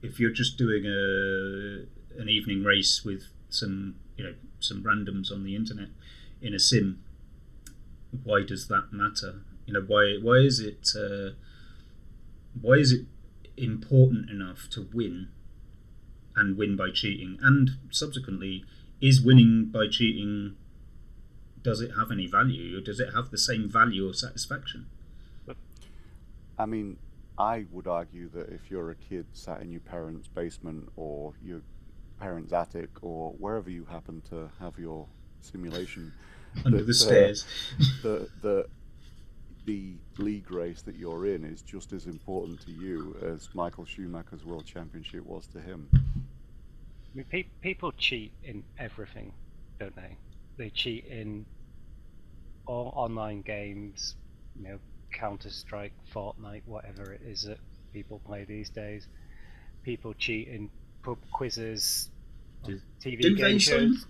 if you're just doing an evening race with some randoms on the internet in a sim, why does that matter? Why is it important enough to win and win by cheating? And subsequently, is winning by cheating, does it have any value, or does it have the same value or satisfaction? I mean, I would argue that if you're a kid sat in your parents' basement or your parents' attic or wherever you happen to have your simulation under the stairs, the league race that you're in is just as important to you as Michael Schumacher's World Championship was to him. I mean, people cheat in everything, don't they? They cheat in all online games, Counter-Strike, Fortnite, whatever it is that people play these days. People cheat in pub quizzes, TV game shows.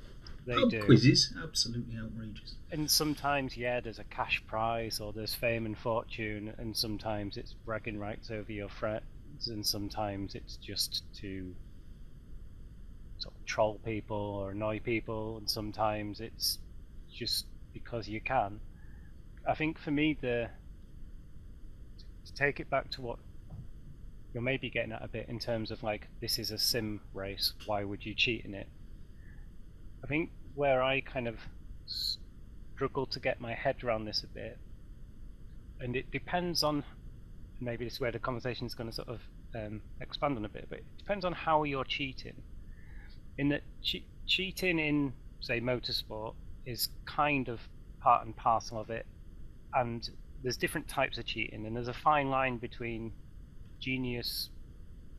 They do. Quizzes, absolutely outrageous. And sometimes, there's a cash prize, or there's fame and fortune, and sometimes it's bragging rights over your friends, and sometimes it's just to sort of troll people or annoy people, and sometimes it's just because you can. I think for me, to take it back to what you're maybe getting at a bit in terms of like, this is a sim race, why would you cheat in it? I think where I kind of struggle to get my head around this a bit, and it depends on maybe this is where the conversation is going to sort of expand on a bit, but it depends on how you're cheating. In that cheating in, say, motorsport is kind of part and parcel of it, and there's different types of cheating, and there's a fine line between genius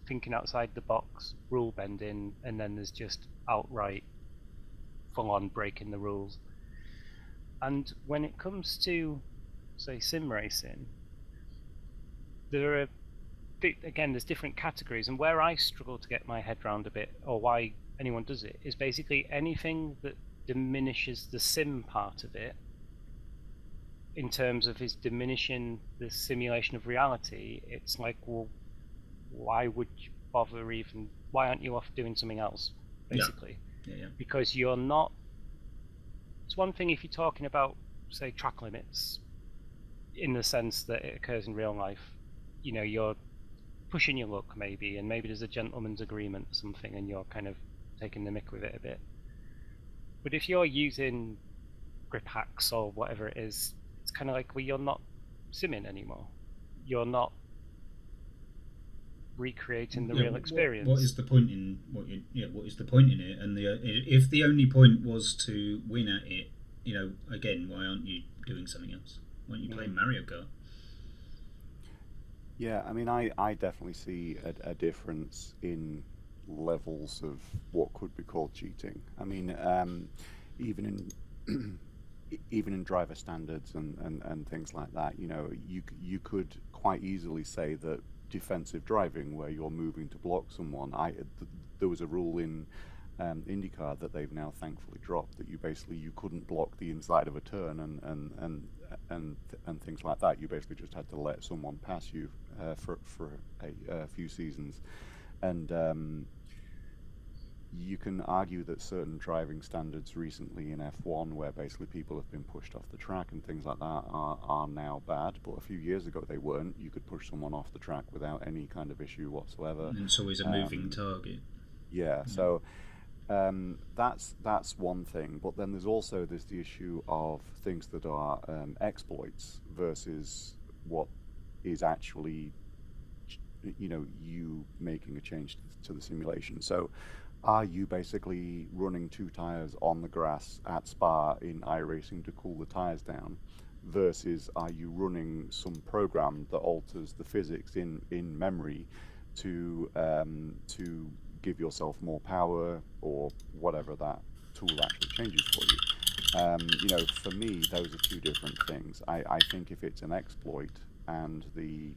thinking outside the box, rule bending, and then there's just outright full-on breaking the rules. And when it comes to, say, sim racing, there's different categories, and where I struggle to get my head around a bit, or why anyone does it, is basically anything that diminishes the sim part of it, in terms of is diminishing the simulation of reality. It's like, well, why would you bother even? Why aren't you off doing something else, basically? Yeah. Because you're not. It's one thing if you're talking about, say, track limits, in the sense that it occurs in real life. You know, you're pushing your luck maybe, and maybe there's a gentleman's agreement or something, and you're kind of taking the mick with it a bit. But if you're using grip hacks or whatever it is, it's kind of like, well, you're not simming anymore. You're not recreating the real experience. What is the point in what is the point in it? And if the only point was to win at it, again, why aren't you doing something else? Why aren't you playing Mario Kart? Yeah, I mean, I definitely see a difference in levels of what could be called cheating. I mean, even in driver standards and things like that, you could quite easily say that defensive driving, where you're moving to block someone, there was a rule in IndyCar that they've now thankfully dropped, that you couldn't block the inside of a turn and things like that. You basically just had to let someone pass you for a few seasons, and you can argue that certain driving standards recently in F1, where basically people have been pushed off the track and things like that, are now bad. But a few years ago they weren't. You could push someone off the track without any kind of issue whatsoever. And it's always a moving target. Yeah, so that's one thing. But then there's the issue of things that are exploits versus what is actually, you making a change to the simulation. So are you basically running two tires on the grass at Spa in iRacing to cool the tires down, versus are you running some program that alters the physics in memory to give yourself more power, or whatever that tool actually changes for you? For me, those are two different things. I think if it's an exploit and the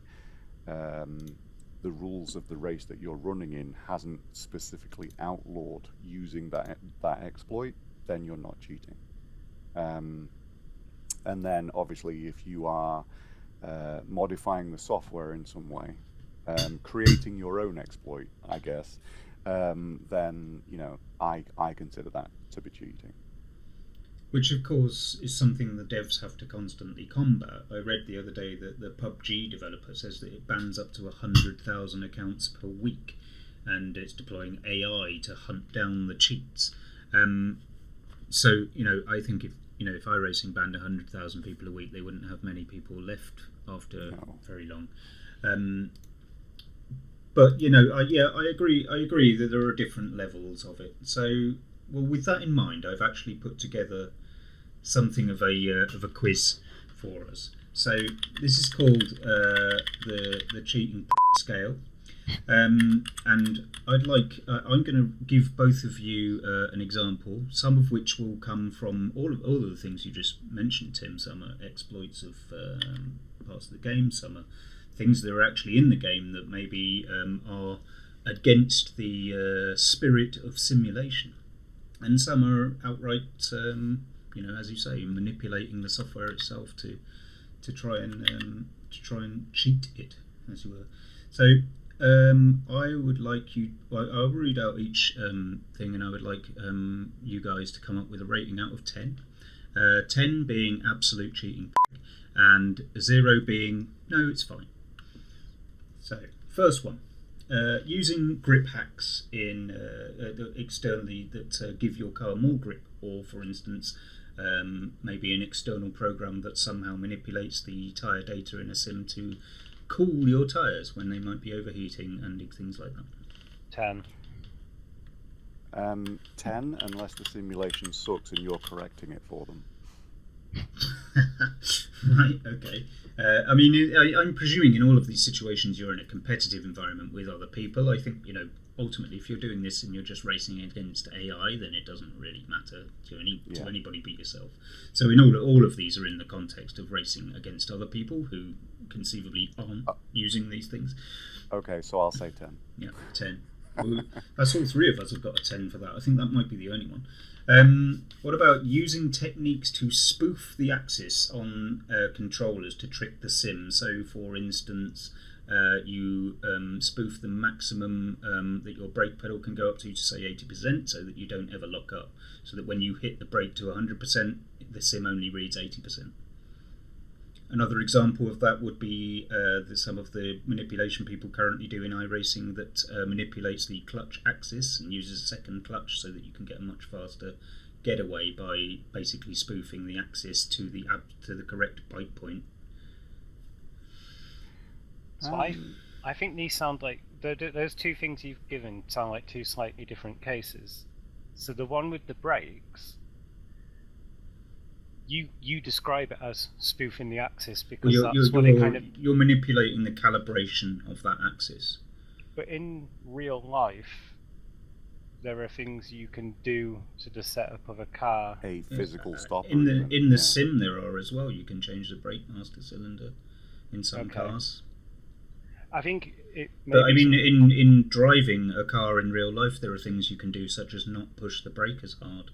rules of the race that you're running in hasn't specifically outlawed using that exploit, then you're not cheating. And then obviously if you are modifying the software in some way, creating your own exploit, I guess, then I consider that to be cheating. Which, of course, is something the devs have to constantly combat. I read the other day that the PUBG developer says that it bans up to 100,000 accounts per week, and it's deploying AI to hunt down the cheats. So, I think if iRacing banned 100,000 people a week, they wouldn't have many people left after very long. But I agree that there are different levels of it. So, well, with that in mind, I've actually put together something of a quiz for us. So this is called the cheating scale, and I'm going to give both of you an example, some of which will come from all of the things you just mentioned, Tim. Some are exploits of parts of the game, some are things that are actually in the game that maybe are against the spirit of simulation. And some are outright, as you say, manipulating the software itself to try and cheat it, as you were. So I would like you. I'll read out each thing, and I would like you guys to come up with a rating out of 10. 10 being absolute cheating, and 0 being no, it's fine. So first one. Using grip hacks in externally that give your car more grip, or for instance, maybe an external program that somehow manipulates the tyre data in a sim to cool your tyres when they might be overheating and things like that? 10. 10, unless the simulation sucks and you're correcting it for them. Right, okay. I mean, I'm presuming in all of these situations you're in a competitive environment with other people. I think, ultimately, if you're doing this and you're just racing against AI, then it doesn't really matter to anybody but yourself. So in all of these are in the context of racing against other people who conceivably aren't using these things. Okay, so I'll say 10. Yeah, 10. Well, that's all three of us have got a 10 for that. I think that might be the only one. What about using techniques to spoof the axis on controllers to trick the sim? So, for instance, you spoof the maximum that your brake pedal can go up to say 80%, so that you don't ever lock up. So that when you hit the brake to 100%, the sim only reads 80%. Another example of that would be some of the manipulation people currently do in iRacing that manipulates the clutch axis and uses a second clutch so that you can get a much faster getaway by basically spoofing the axis to the correct bite point. So I think these sound like those two things you've given sound like two slightly different cases. So the one with the brakes, you describe it as spoofing the axis because you're manipulating the calibration of that axis. But in real life, there are things you can do to the setup of a car. A physical stopper. In the sim, there are as well. You can change the brake master cylinder in some cars. I think it. But I mean, in driving a car in real life, there are things you can do, such as not push the brake as hard.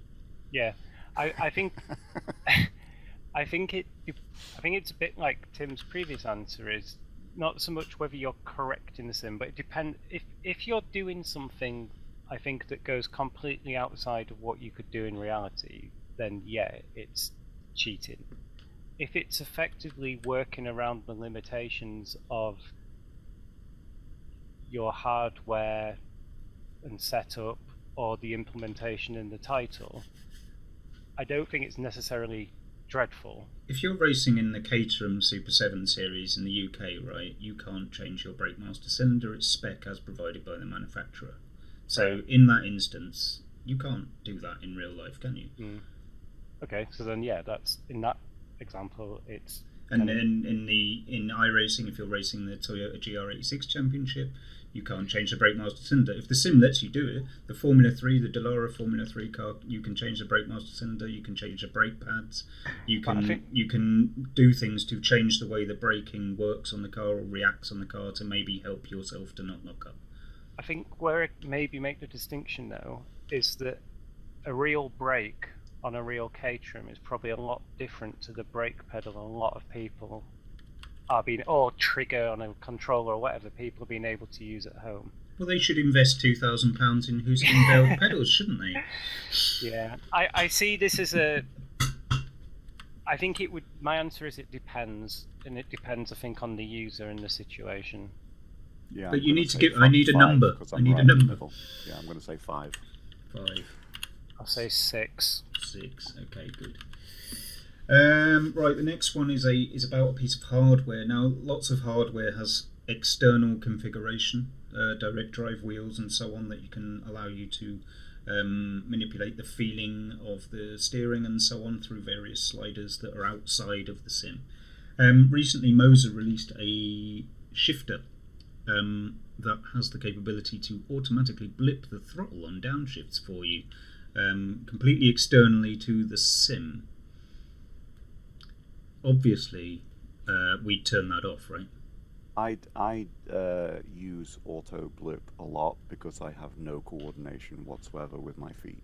Yeah. I think it's a bit like Tim's previous answer is not so much whether you're correct in the sim, but it depends if you're doing something I think that goes completely outside of what you could do in reality, then yeah, it's cheating. If it's effectively working around the limitations of your hardware and setup or the implementation in the title, I don't think it's necessarily dreadful. If you're racing in the Caterham Super 7 series in the UK, right, you can't change your brake master cylinder. It's spec as provided by the manufacturer. So in that instance, you can't do that in real life, can you? Okay, so then yeah, that's in that example, it's. And then in iRacing, if you're racing the Toyota GR86 Championship, you can't change the brake master cylinder. If the sim lets you do it, the Formula 3, the Dallara Formula 3 car, you can change the brake master cylinder, you can change the brake pads, you can do things to change the way the braking works on the car or reacts on the car to maybe help yourself to not lock up. I think where it maybe make the distinction though is that a real brake on a real Caterham is probably a lot different to the brake pedal a lot of people are being, or trigger on a controller or whatever people are being able to use at home. Well, they should invest £2,000 in who's in pedals, shouldn't they? Yeah, I see this as a. I think it would. My answer is it depends, and it depends, I think, on the user and the situation. Yeah, but you need to give. I need a number. I need a number. Yeah, I'm going to say 5. 5. I'll say 6. 6. Okay, good. Right, the next one is about a piece of hardware. Now, lots of hardware has external configuration, direct drive wheels and so on, that you can allow you to manipulate the feeling of the steering and so on through various sliders that are outside of the sim. Recently, Moser released a shifter that has the capability to automatically blip the throttle on downshifts for you, completely externally to the sim. Obviously, we'd turn that off, right? I use auto blip a lot because I have no coordination whatsoever with my feet.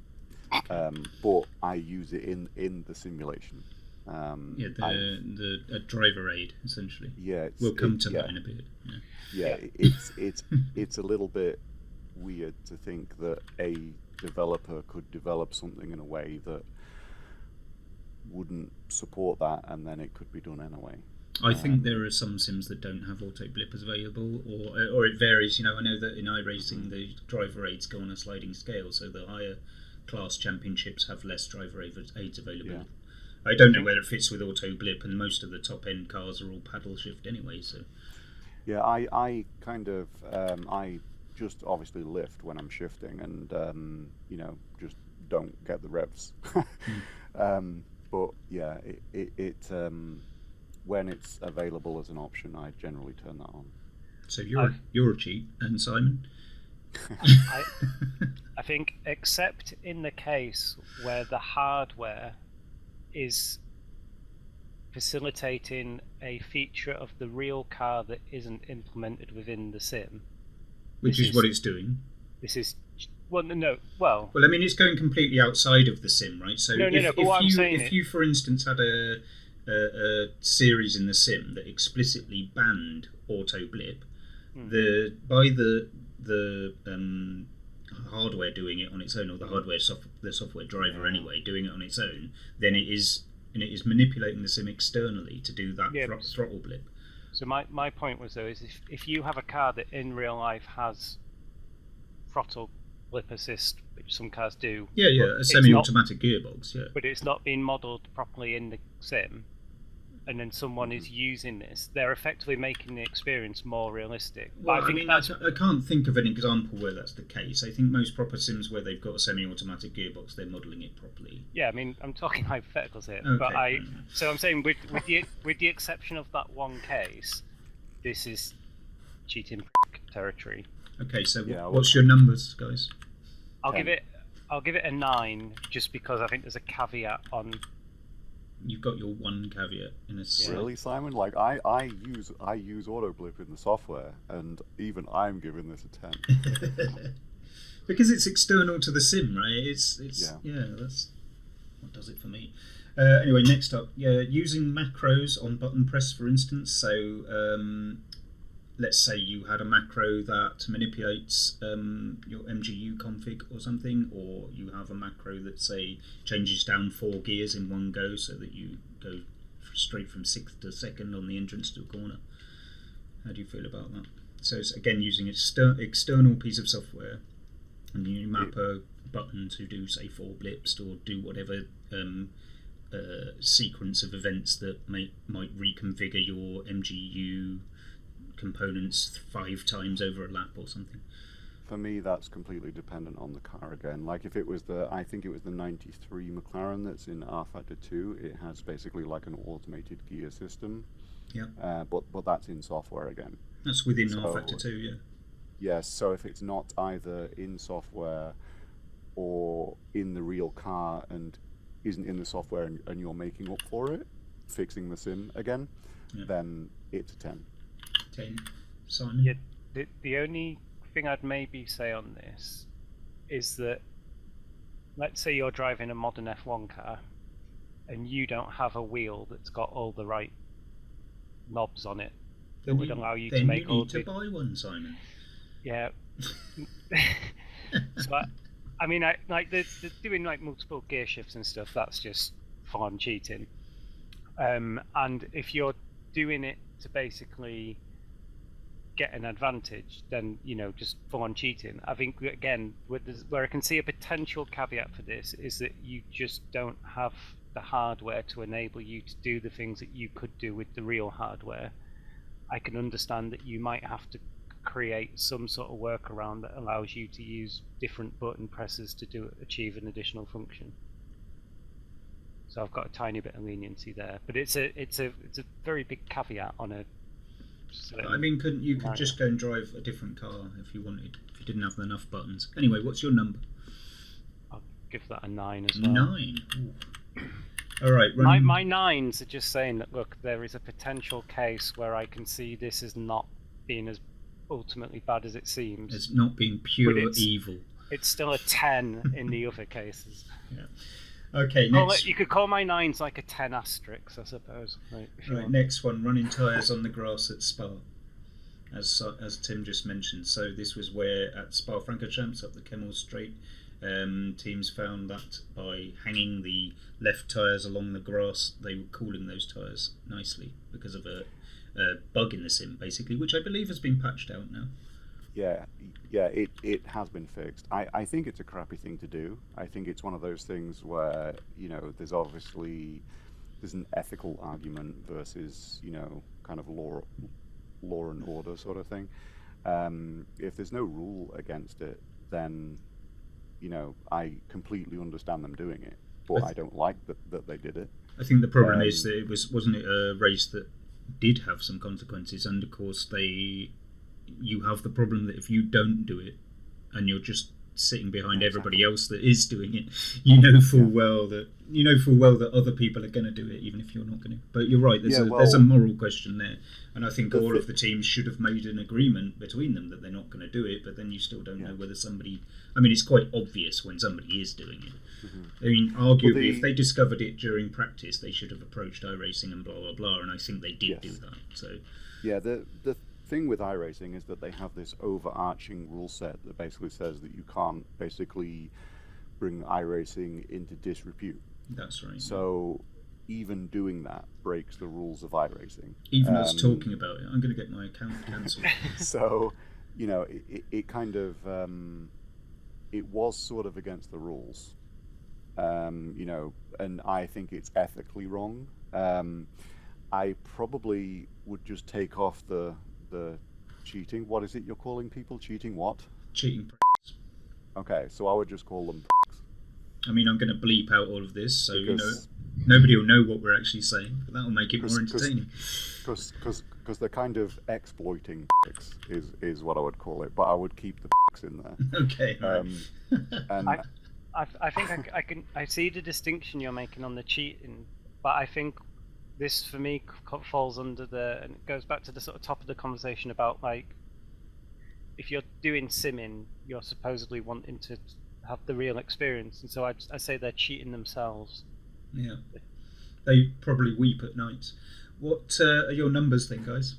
But I use it in the simulation. The driver aid, essentially. Yeah, we'll come to that in a bit. Yeah, it's a little bit weird to think that a developer could develop something in a way that wouldn't support that, and then it could be done anyway. I think there are some sims that don't have auto blippers available, or it varies. I know that in iRacing the driver aids go on a sliding scale, so the higher class championships have less driver aids available. Yeah. I don't know whether it fits with auto blip, and most of the top end cars are all paddle shift anyway. So Yeah, I kind of I just obviously lift when I'm shifting, and just don't get the revs. But yeah, when it's available as an option, I generally turn that on. So you're a cheat, and Simon. I think, except in the case where the hardware is facilitating a feature of the real car that isn't implemented within the sim. Which is what it's doing. This is... Well, no, well... Well, I mean, it's going completely outside of the sim, right? So if you, for instance, had a series in the sim that explicitly banned auto blip, by the hardware doing it on its own, or the software driver anyway doing it on its own, then it is manipulating the sim externally to do that throttle blip. So my point was, though, is if you have a car that in real life has throttle blip assist, which some cars do, a semi-automatic gearbox, but it's not being modelled properly in the sim, and then someone is using this, they're effectively making the experience more realistic. Well, I can't think of an example where that's the case. I think most proper sims where they've got a semi-automatic gearbox, they're modelling it properly. Yeah, I mean, I'm talking hypotheticals here, okay. but so I'm saying with the exception of that one case, this is cheating territory. Okay, so what's your numbers, guys? I'll give it a 9, just because I think there's a caveat on. You've got your one caveat in a Really, Simon? Like I use auto blip in the software, and even I'm giving this a 10. Because it's external to the sim, right? It's that's what does it for me. Anyway, next up, using macros on button press, for instance. So let's say you had a macro that manipulates your MGU config or something, or you have a macro that, say, changes down 4 gears in one go so that you go straight from 6th to 2nd on the entrance to a corner. How do you feel about that? So it's, again, using an external piece of software, and you map a button to do, say, 4 blips, or do whatever sequence of events that might reconfigure your MGU components 5 times over a lap or something. For me, that's completely dependent on the car again. Like if it was I think it was the 93 McLaren that's in R Factor 2, it has basically like an automated gear system. Yeah. But that's in software again. That's within R Factor 2, yeah. Yes, so if it's not either in software or in the real car and isn't in the software and you're making up for it, fixing the sim again, then it's a 10. 10. Simon? Yeah, the only thing I'd maybe say on this is that, let's say you're driving a modern F1 car and you don't have a wheel that's got all the right knobs on it that would allow you to make all the... Then you need to buy one, Simon. Yeah. So I mean, like the doing like multiple gear shifts and stuff, that's just full-on cheating. And if you're doing it to basically get an advantage, then just full-on cheating. I think again, where I can see a potential caveat for this is that you just don't have the hardware to enable you to do the things that you could do with the real hardware. I can understand that you might have to create some sort of workaround that allows you to use different button presses to achieve an additional function. So I've got a tiny bit of leniency there, but it's a very big caveat on a. I mean, couldn't you just go and drive a different car if you wanted, if you didn't have enough buttons? Anyway, what's your number? I'll give that a 9 as well. 9. Ooh. All right. My 9s are just saying that, look, there is a potential case where I can see this as not being as ultimately bad as it seems. It's not being pure evil. It's still a 10 in the other cases. Yeah. Okay, next. You could call my 9s like a 10 asterisk, I suppose. Right, next one, running tyres on the grass at Spa, as Tim just mentioned. So this was where at Spa-Francorchamps up the Kemmel Straight, teams found that by hanging the left tyres along the grass, they were cooling those tyres nicely because of a bug in the sim, basically, which I believe has been patched out now. Yeah, it has been fixed. I think it's a crappy thing to do. I think it's one of those things where, there's an ethical argument versus, kind of law and order sort of thing. If there's no rule against it, then I completely understand them doing it, but I don't like that they did it. I think the problem is that wasn't it a race that did have some consequences, and of course you have the problem that if you don't do it and you're just sitting behind everybody else that is doing it, you know full well that other people are going to do it, even if you're not going to. But you're right, there's a moral question there, and I think all of the teams should have made an agreement between them that they're not going to do it, but then you still don't know whether somebody. I mean, it's quite obvious when somebody is doing it. I mean, arguably, if they discovered it during practice, they should have approached iRacing and blah blah blah, and I think they did do that. So the thing with iRacing is that they have this overarching rule set that basically says that you can't basically bring iRacing into disrepute. That's right. So even doing that breaks the rules of iRacing. Even us talking about it, I'm going to get my account cancelled. So, it kind of it was sort of against the rules, and I think it's ethically wrong. I probably would just take off the cheating. What is it you're calling people? Cheating what? Cheating. Okay, so I would just call them. I mean, I'm going to bleep out all of this, so nobody will know what we're actually saying, but that'll make it more entertaining. Because they're kind of exploiting is what I would call it, but I would keep the in there. Okay. And I think I see the distinction you're making on the cheating, but I think this for me falls under and it goes back to the sort of top of the conversation about, like, if you're doing simming, you're supposedly wanting to have the real experience, and so I say they're cheating themselves. Yeah, they probably weep at night. What are your numbers then, guys?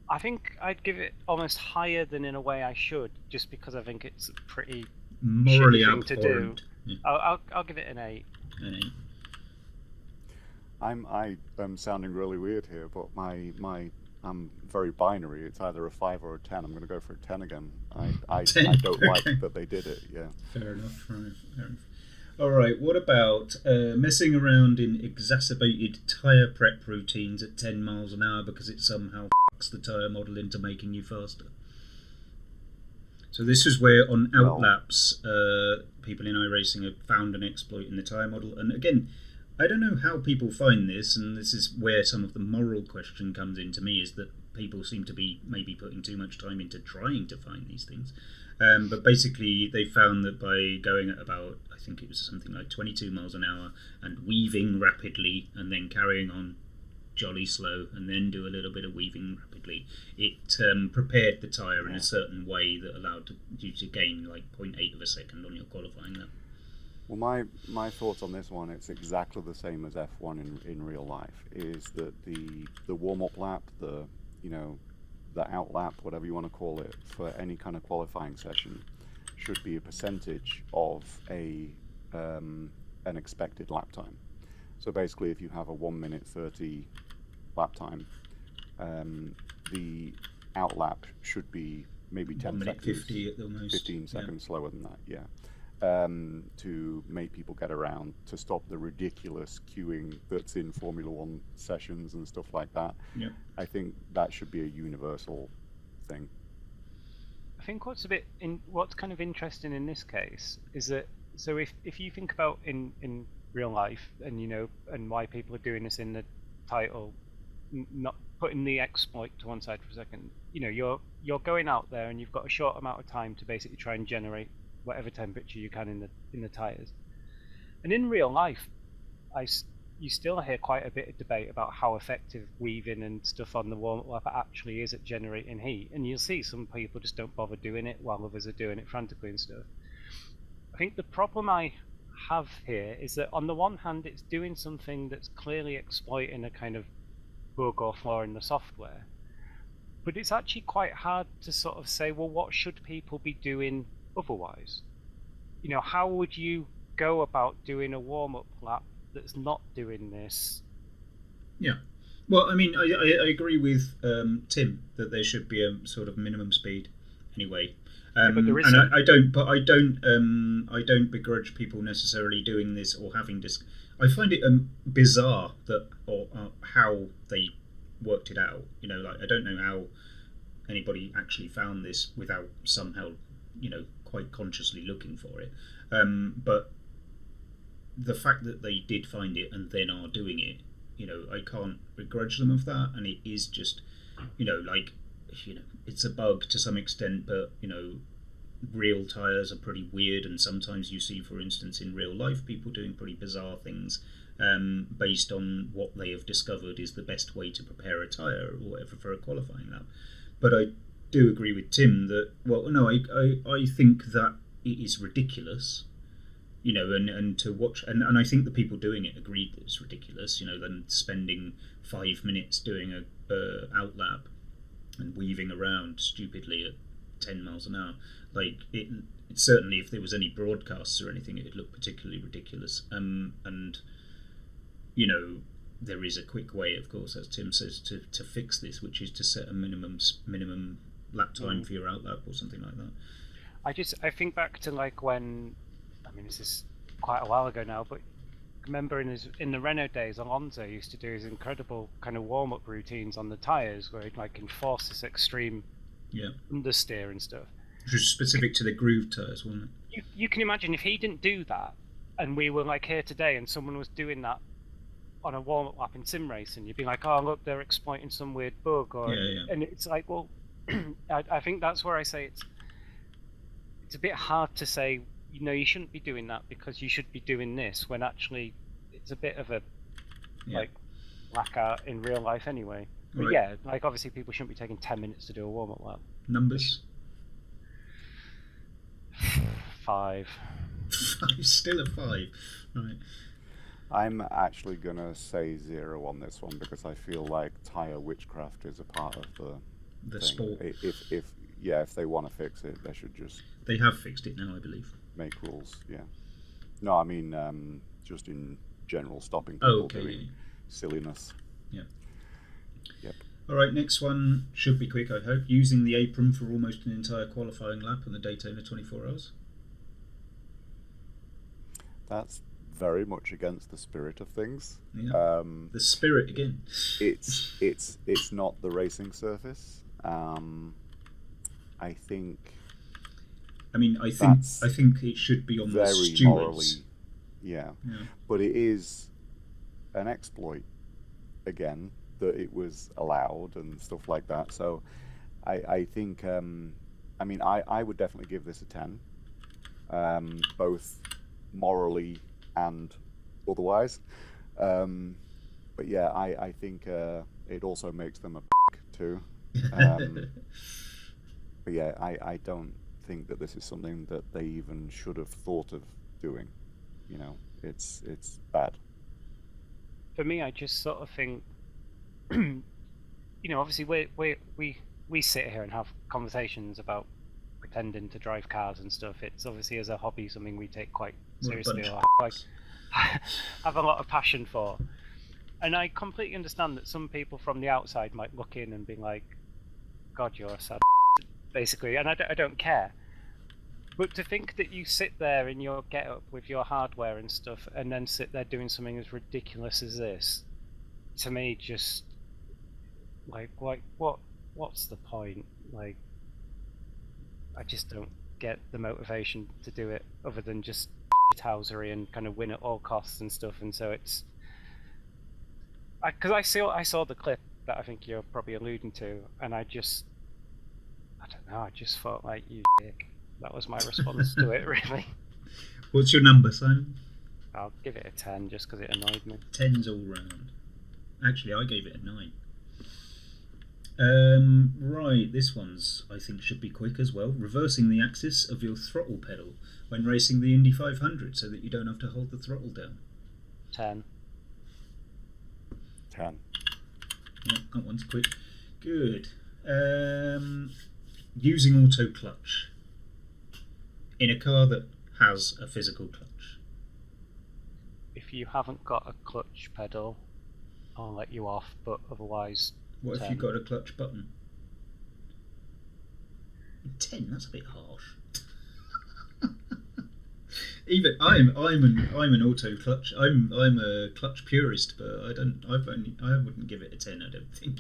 I think I'd give it almost higher than in a way I should, just because I think it's a pretty morally thing to do. Yeah. I'll give it an 8. An 8. I'm sounding really weird here, but I'm very binary. It's either a 5 or a 10. I'm going to go for a 10 again. I 10? I don't like Okay. that they did it. Yeah. Fair enough. Right. Fair enough. All right. What about messing around in exacerbated tyre prep routines at 10 miles an hour because it somehow fucks the tyre model into making you faster? So this is where on outlaps, people in iRacing have found an exploit in the tyre model, and again, I don't know how people find this, and this is where some of the moral question comes into me, is that people seem to be maybe putting too much time into trying to find these things. But basically, they found that by going at about, I think it was something like 22 miles an hour, and weaving rapidly, and then carrying on jolly slow, and then do a little bit of weaving rapidly, it prepared the tyre in a certain way that allowed you to gain like 0.8 of a second on your qualifying lap. Well, my thoughts on this one, it's exactly the same as F1 in real life, is that the warm-up lap, the out lap, whatever you want to call it, for any kind of qualifying session, should be a percentage of an expected lap time. So basically, if you have a 1 minute 30 lap time, the out lap should be maybe 10 seconds, 50 at the most. 15 seconds slower than that, yeah. To make people get around, to stop the ridiculous queuing that's in Formula One sessions and stuff like that. Yeah. I think that should be a universal thing. I think what's kind of interesting in this case is that, so if you think about in real life, and and why people are doing this in the title, not putting the exploit to one side for a second, you're going out there and you've got a short amount of time to basically try and generate whatever temperature you can in the tires. And in real life, you still hear quite a bit of debate about how effective weaving and stuff on the warm-up lap actually is at generating heat. And you'll see some people just don't bother doing it while others are doing it frantically and stuff. I think the problem I have here is that on the one hand, it's doing something that's clearly exploiting a kind of bug or flaw in the software. But it's actually quite hard to sort of say, well, what should people be doing otherwise? How would you go about doing a warm-up lap that's not doing this? Yeah. Well, I mean, I agree with Tim that there should be a sort of minimum speed anyway. But there is and I don't begrudge people necessarily doing this or having this. I find it bizarre that how they worked it out. You know, like I don't know how anybody actually found this without somehow, you know, quite consciously looking for it. But the fact that they did find it and then are doing it, you know, I can't begrudge them of that. And it is just, you know, like, you know, it's a bug to some extent, but, you know, real tyres are pretty weird, and sometimes you see, for instance, in real life, people doing pretty bizarre things based on what they have discovered is the best way to prepare a tyre or whatever for a qualifying lap. But I do agree with Tim that, well, no, I think that it is ridiculous, you know, and to watch, and I think the people doing it agreed that it's ridiculous, you know, then spending 5 minutes doing a out lap and weaving around stupidly at 10 miles an hour. Like, it certainly, if there was any broadcasts or anything, it would look particularly ridiculous. And, you know, there is a quick way, of course, as Tim says, to fix this, which is to set a minimum lap time for your out lap or something like that. I think back to, like, when, I mean, this is quite a while ago now, but remember in the Renault days, Alonso used to do his incredible kind of warm-up routines on the tyres where he'd, like, enforce this extreme understeer and stuff. Which was specific to the groove tyres, wasn't it? You can imagine if he didn't do that, and we were, like, here today, and someone was doing that on a warm-up lap in sim racing, you'd be like, oh, look, they're exploiting some weird bug. Or, and it's like, well, I think that's where I say it's a bit hard to say, you know, you shouldn't be doing that because you should be doing this, when actually it's a bit of a like blackout in real life anyway. But yeah, like obviously people shouldn't be taking 10 minutes to do a warm-up lap. Numbers? 5. Still a 5, right? I'm actually gonna say 0 on this one because I feel like tyre witchcraft is a part of the thing. Sport. If they want to fix it, they should just. They have fixed it now, I believe. Make rules, yeah. No, I mean just in general, stopping people doing silliness. Yeah. Yep. All right, next one should be quick, I hope. Using the apron for almost an entire qualifying lap on the Daytona 24 Hours. That's very much against the spirit of things. Yeah. The spirit again. It's not the racing surface. I think. I think it should be on the stewards. Morally, yeah. But it is an exploit again that it was allowed and stuff like that. So I think I would definitely give this a 10, both morally and otherwise. But yeah, I think it also makes them a too. But yeah, I don't think that this is something that they even should have thought of doing. You know, it's bad. For me, I just sort of think, you know, obviously we sit here and have conversations about pretending to drive cars and stuff. It's obviously, as a hobby, something we take quite seriously, or have a lot of passion for. And I completely understand that some people from the outside might look in and be like, God, you're a sad basically, and I don't care. But to think that you sit there in your get-up with your hardware and stuff and then sit there doing something as ridiculous as this, to me, just like what's the point? Like, I just don't get the motivation to do it other than just housery and kind of win at all costs and stuff. And so it's because I saw the clip that I think you're probably alluding to, and I don't know, I just thought, like, you dick. That was my response to it, really. What's your number, Simon? I'll give it a 10 just because it annoyed me. 10's all round. Actually, I gave it a 9. Right, this one's, I think, should be quick as well. Reversing the axis of your throttle pedal when racing the Indy 500 so that you don't have to hold the throttle down. 10. 10. Yeah, that one's quick. Good. Using auto clutch in a car that has a physical clutch. If you haven't got a clutch pedal, I'll let you off, but otherwise... What 10. If you've got a clutch button? 10, that's a bit harsh. Even I'm an auto clutch. I'm a clutch purist, but I wouldn't give it a 10. I don't think.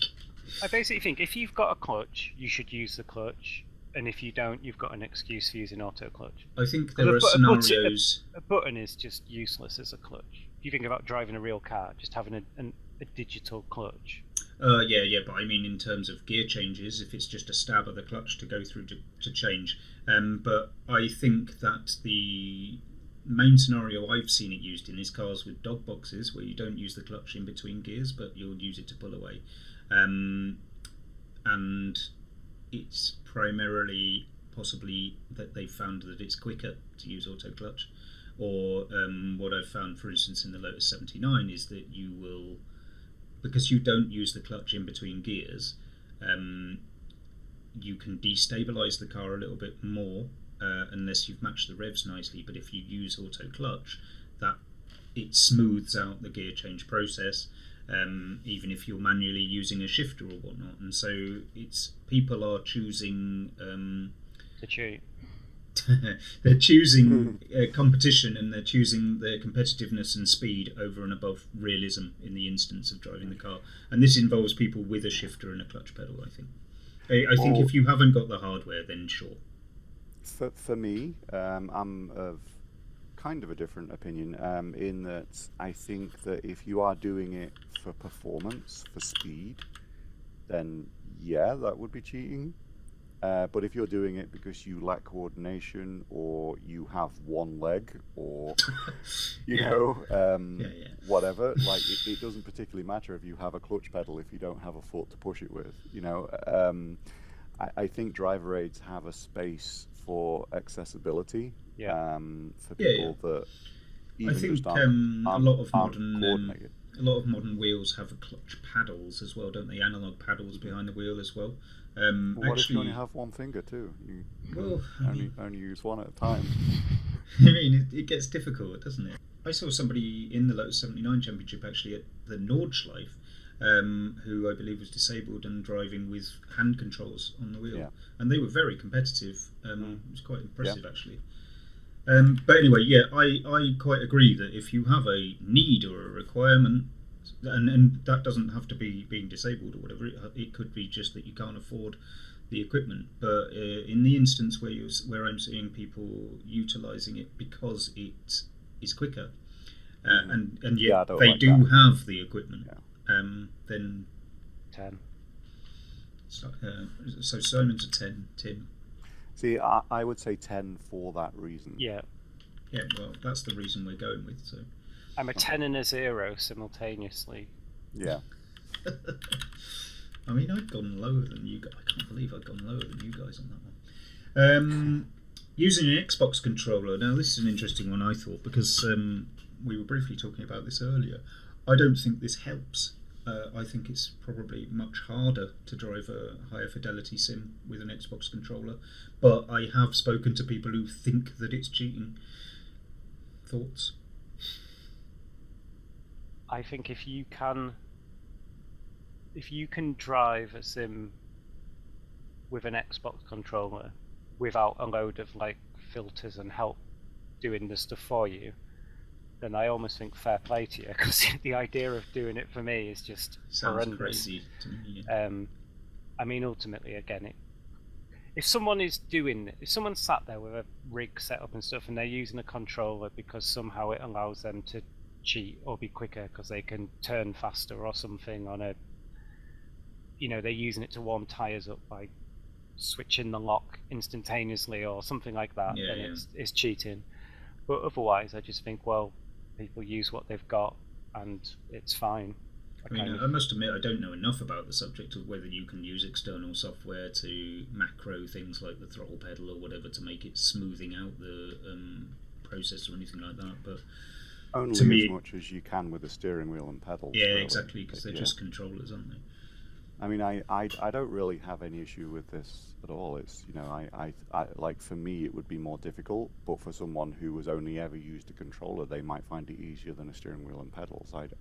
I basically think if you've got a clutch, you should use the clutch, and if you don't, you've got an excuse for using auto clutch. I think there are scenarios. A button is just useless as a clutch. If you think about driving a real car, just having a digital clutch. Yeah, but I mean in terms of gear changes, if it's just a stab of the clutch to go through to change. But I think that the main scenario I've seen it used in is cars with dog boxes, where you don't use the clutch in between gears, but you'll use it to pull away. And it's primarily possibly that they found that it's quicker to use auto clutch. Or what I've found, for instance, in the Lotus 79 is that you will, because you don't use the clutch in between gears, you can destabilize the car a little bit more unless you've matched the revs nicely. But if you use auto clutch, that it smooths out the gear change process, even if you're manually using a shifter or whatnot. And so people are choosing to cheat. They're choosing competition, and they're choosing their competitiveness and speed over and above realism in the instance of driving the car. And this involves people with a shifter and a clutch pedal, I think. I think if you haven't got the hardware, then sure. For me, I'm of kind of a different opinion in that I think that if you are doing it for performance, for speed, then yeah, that would be cheating. But if you're doing it because you lack coordination, or you have one leg, or whatever, like it doesn't particularly matter if you have a clutch pedal if you don't have a foot to push it with. I think driver aids have a space for accessibility for people that even I think just aren't a lot of coordinated. A lot of modern wheels have clutch paddles as well, don't they? Analog paddles behind the wheel as well. What if you only have one finger too? You only use one at a time. I mean, it gets difficult, doesn't it? I saw somebody in the Lotus 79 Championship actually at the Nordschleife, who I believe was disabled and driving with hand controls on the wheel. And they were very competitive. It was quite impressive actually. But anyway, I quite agree that if you have a need or a requirement, and that doesn't have to be being disabled or whatever, it could be just that you can't afford the equipment. But in the instance where I'm seeing people utilising it because it is quicker, and yet they like do have the equipment, then 10. So Simon's a 10, Tim. See, I would say 10 for that reason. Yeah, well, that's the reason we're going with. So I'm a 10 and a 0 simultaneously. Yeah. I mean, I've gone lower than you guys. I can't believe I've gone lower than you guys on that one. Using an Xbox controller. Now, this is an interesting one, I thought, because we were briefly talking about this earlier. I don't think this helps. I think it's probably much harder to drive a higher fidelity sim with an Xbox controller. But I have spoken to people who think that it's cheating. Thoughts? I think if you can drive a sim with an Xbox controller without a load of like filters and help doing the stuff for you, then I almost think fair play to you, because the idea of doing it for me is just horrendous. Crazy to me. Yeah. I mean, ultimately, again, if someone's sat there with a rig set up and stuff, and they're using a controller because somehow it allows them to cheat or be quicker because they can turn faster or something on they're using it to warm tires up by switching the lock instantaneously or something like that, then it's cheating. But otherwise, I just think, well, people use what they've got and it's fine. I must admit, I don't know enough about the subject of whether you can use external software to macro things like the throttle pedal or whatever to make it smoothing out the process or anything like that. But only as much as you can with the steering wheel and pedals. Yeah, really. Exactly, because they're just controllers, aren't they? I mean, I don't really have any issue with this at all. It's I like, for me it would be more difficult, but for someone who has only ever used a controller, they might find it easier than a steering wheel and pedals. I've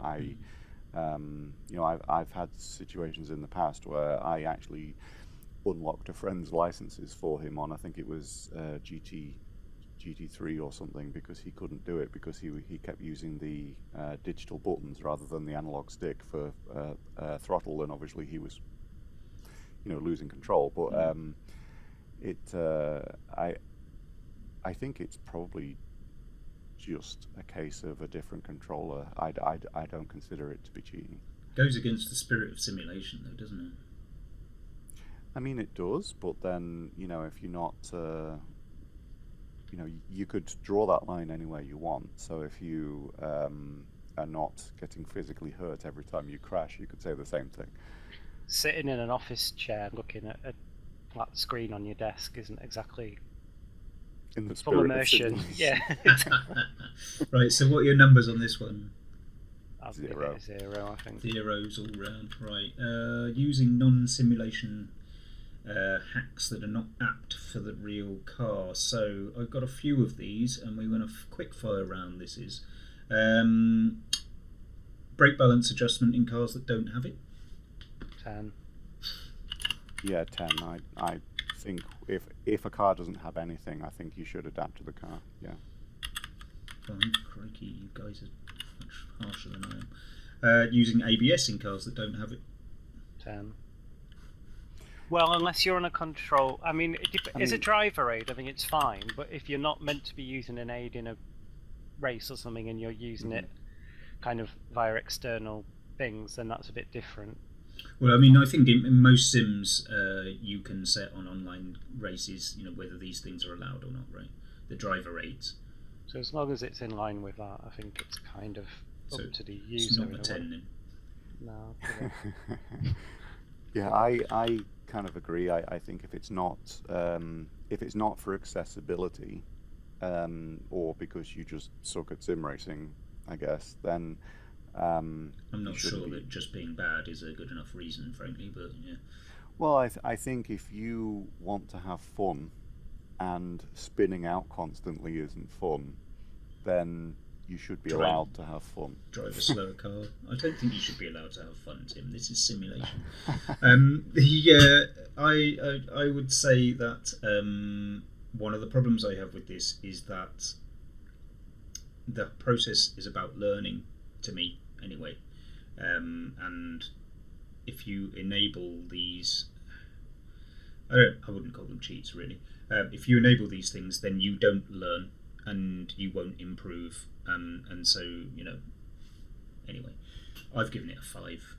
had situations in the past where I actually unlocked a friend's licenses for him on, I think it was GT3 or something because he couldn't do it because he kept using the digital buttons rather than the analog stick for throttle, and obviously he was, losing control. But I think it's probably just a case of a different controller. I don't consider it to be cheating. Goes against the spirit of simulation, though, doesn't it? I mean, it does, but then, if you're not, you could draw that line any way you want. So if you are not getting physically hurt every time you crash, you could say the same thing. Sitting in an office chair looking at a flat screen on your desk isn't exactly in the full spirit immersion. of Yeah. Right, so what are your numbers on this one? I'll give Zero. it a 0, I think. Zeros all round. Right. Using non-simulation hacks that are not apt for the real car. So I've got a few of these, and we're going to quick fire round. This is brake balance adjustment in cars that don't have it. 10. Yeah, 10. I think if a car doesn't have anything, I think you should adapt to the car. Yeah. Fine. Crikey, you guys are much harsher than I am. Using ABS in cars that don't have it. 10. Well, unless you're on a control... as a driver aid, I think it's fine, but if you're not meant to be using an aid in a race or something and you're using it kind of via external things, then that's a bit different. Well, I mean, I think in most sims you can set on online races, whether these things are allowed or not, right? The driver aids. So as long as it's in line with that, I think it's kind of up to the user. It's not a 10 then. No. Yeah, I kind of agree. I think if it's not for accessibility, or because you just suck at sim racing, I guess, then I'm not sure that just being bad is a good enough reason, frankly, but yeah. Well, I think if you want to have fun and spinning out constantly isn't fun, then you should be allowed to have fun. Drive a slower car. I don't think you should be allowed to have fun, Tim. This is simulation. I would say that one of the problems I have with this is that the process is about learning, to me, anyway. And if you enable these, I wouldn't call them cheats, really. If you enable these things, then you don't learn and you won't improve. And so, anyway, I've given it a 5.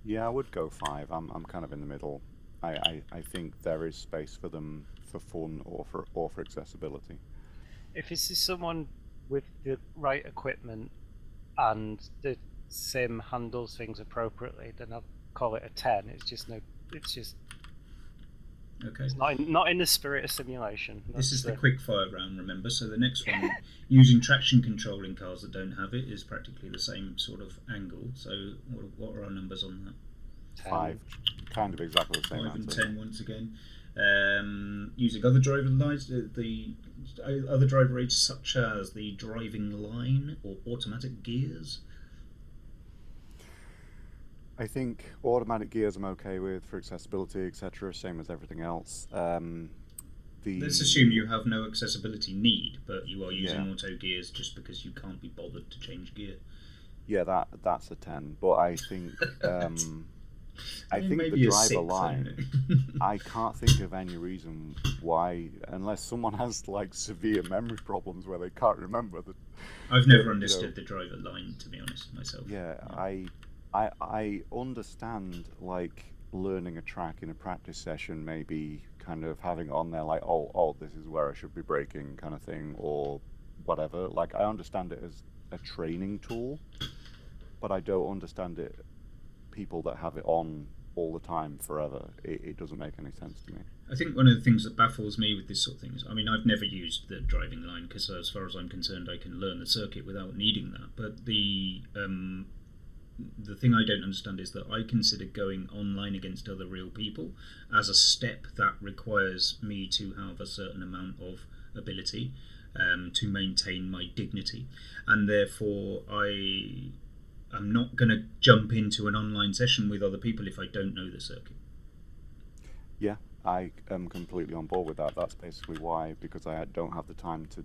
Yeah, I would go 5. I'm kind of in the middle. I think there is space for them for fun or for accessibility. If this is someone with the right equipment and the sim handles things appropriately, then I'll call it a 10. It's just Okay. It's not in the spirit of simulation. This is the quick fire round, remember? So the next one, using traction control in cars that don't have it, is practically the same sort of angle. So what are our numbers on that? 10. 5, kind of exactly the same 5 and answer. 10 once again. Using other driver lines, the other driver aids such as the driving line or automatic gears. I think automatic gears I'm okay with for accessibility, etc. Same as everything else. Let's assume you have no accessibility need, but you are using auto gears just because you can't be bothered to change gear. Yeah, that's a 10. But I think I think maybe the a driver 6, line. I can't think of any reason why, unless someone has like severe memory problems where they can't remember that. I've never understood the driver line, to be honest, myself. Yeah. I understand like learning a track in a practice session, maybe kind of having it on there like, oh, this is where I should be braking kind of thing or whatever. Like I understand it as a training tool, but I don't understand it people that have it on all the time forever. It doesn't make any sense to me. I think one of the things that baffles me with this sort of thing is, I mean, I've never used the driving line because as far as I'm concerned I can learn the circuit without needing that, but the thing I don't understand is that I consider going online against other real people as a step that requires me to have a certain amount of ability to maintain my dignity, and therefore I'm not going to jump into an online session with other people if I don't know the circuit. Yeah, I am completely on board with that. That's basically why, because I don't have the time to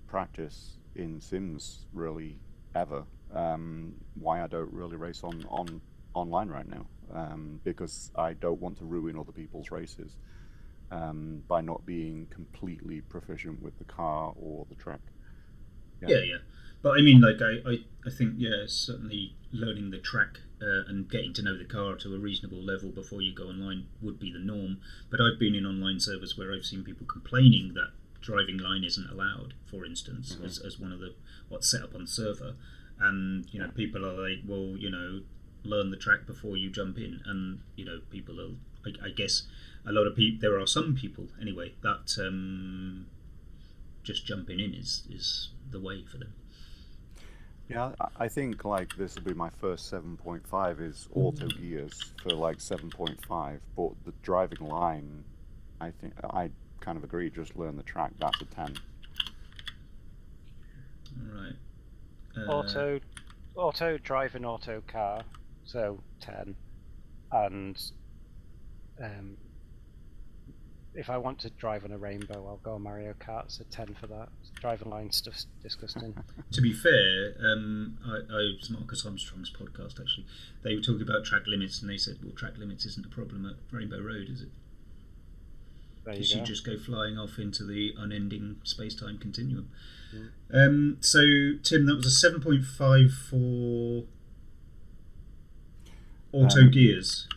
practice in Sims really ever. Why I don't really race on online right now, because I don't want to ruin other people's races by not being completely proficient with the car or the track. Yeah. But I mean, like, I think, certainly learning the track and getting to know the car to a reasonable level before you go online would be the norm. But I've been in online servers where I've seen people complaining that driving line isn't allowed, for instance, as one of the what's set up on the server. And, people are like, well, learn the track before you jump in. And, people are, I guess, a lot of people, there are some people, anyway, that just jumping in is the way for them. Yeah, I think like this will be my first 7.5 is auto gears for like 7.5, but the driving line, I think I kind of agree. Just learn the track. That's a 10. Right. Auto drive an auto car, so 10, and if I want to drive on a rainbow, I'll go on Mario Kart, so 10 for that. Driving line stuff's disgusting. To be fair, it was Marcus Armstrong's podcast, actually. They were talking about track limits, and they said, well, track limits isn't a problem at Rainbow Road, is it? Because you just go flying off into the unending space-time continuum. Yeah. So, Tim, that was a 7.5 for auto gears.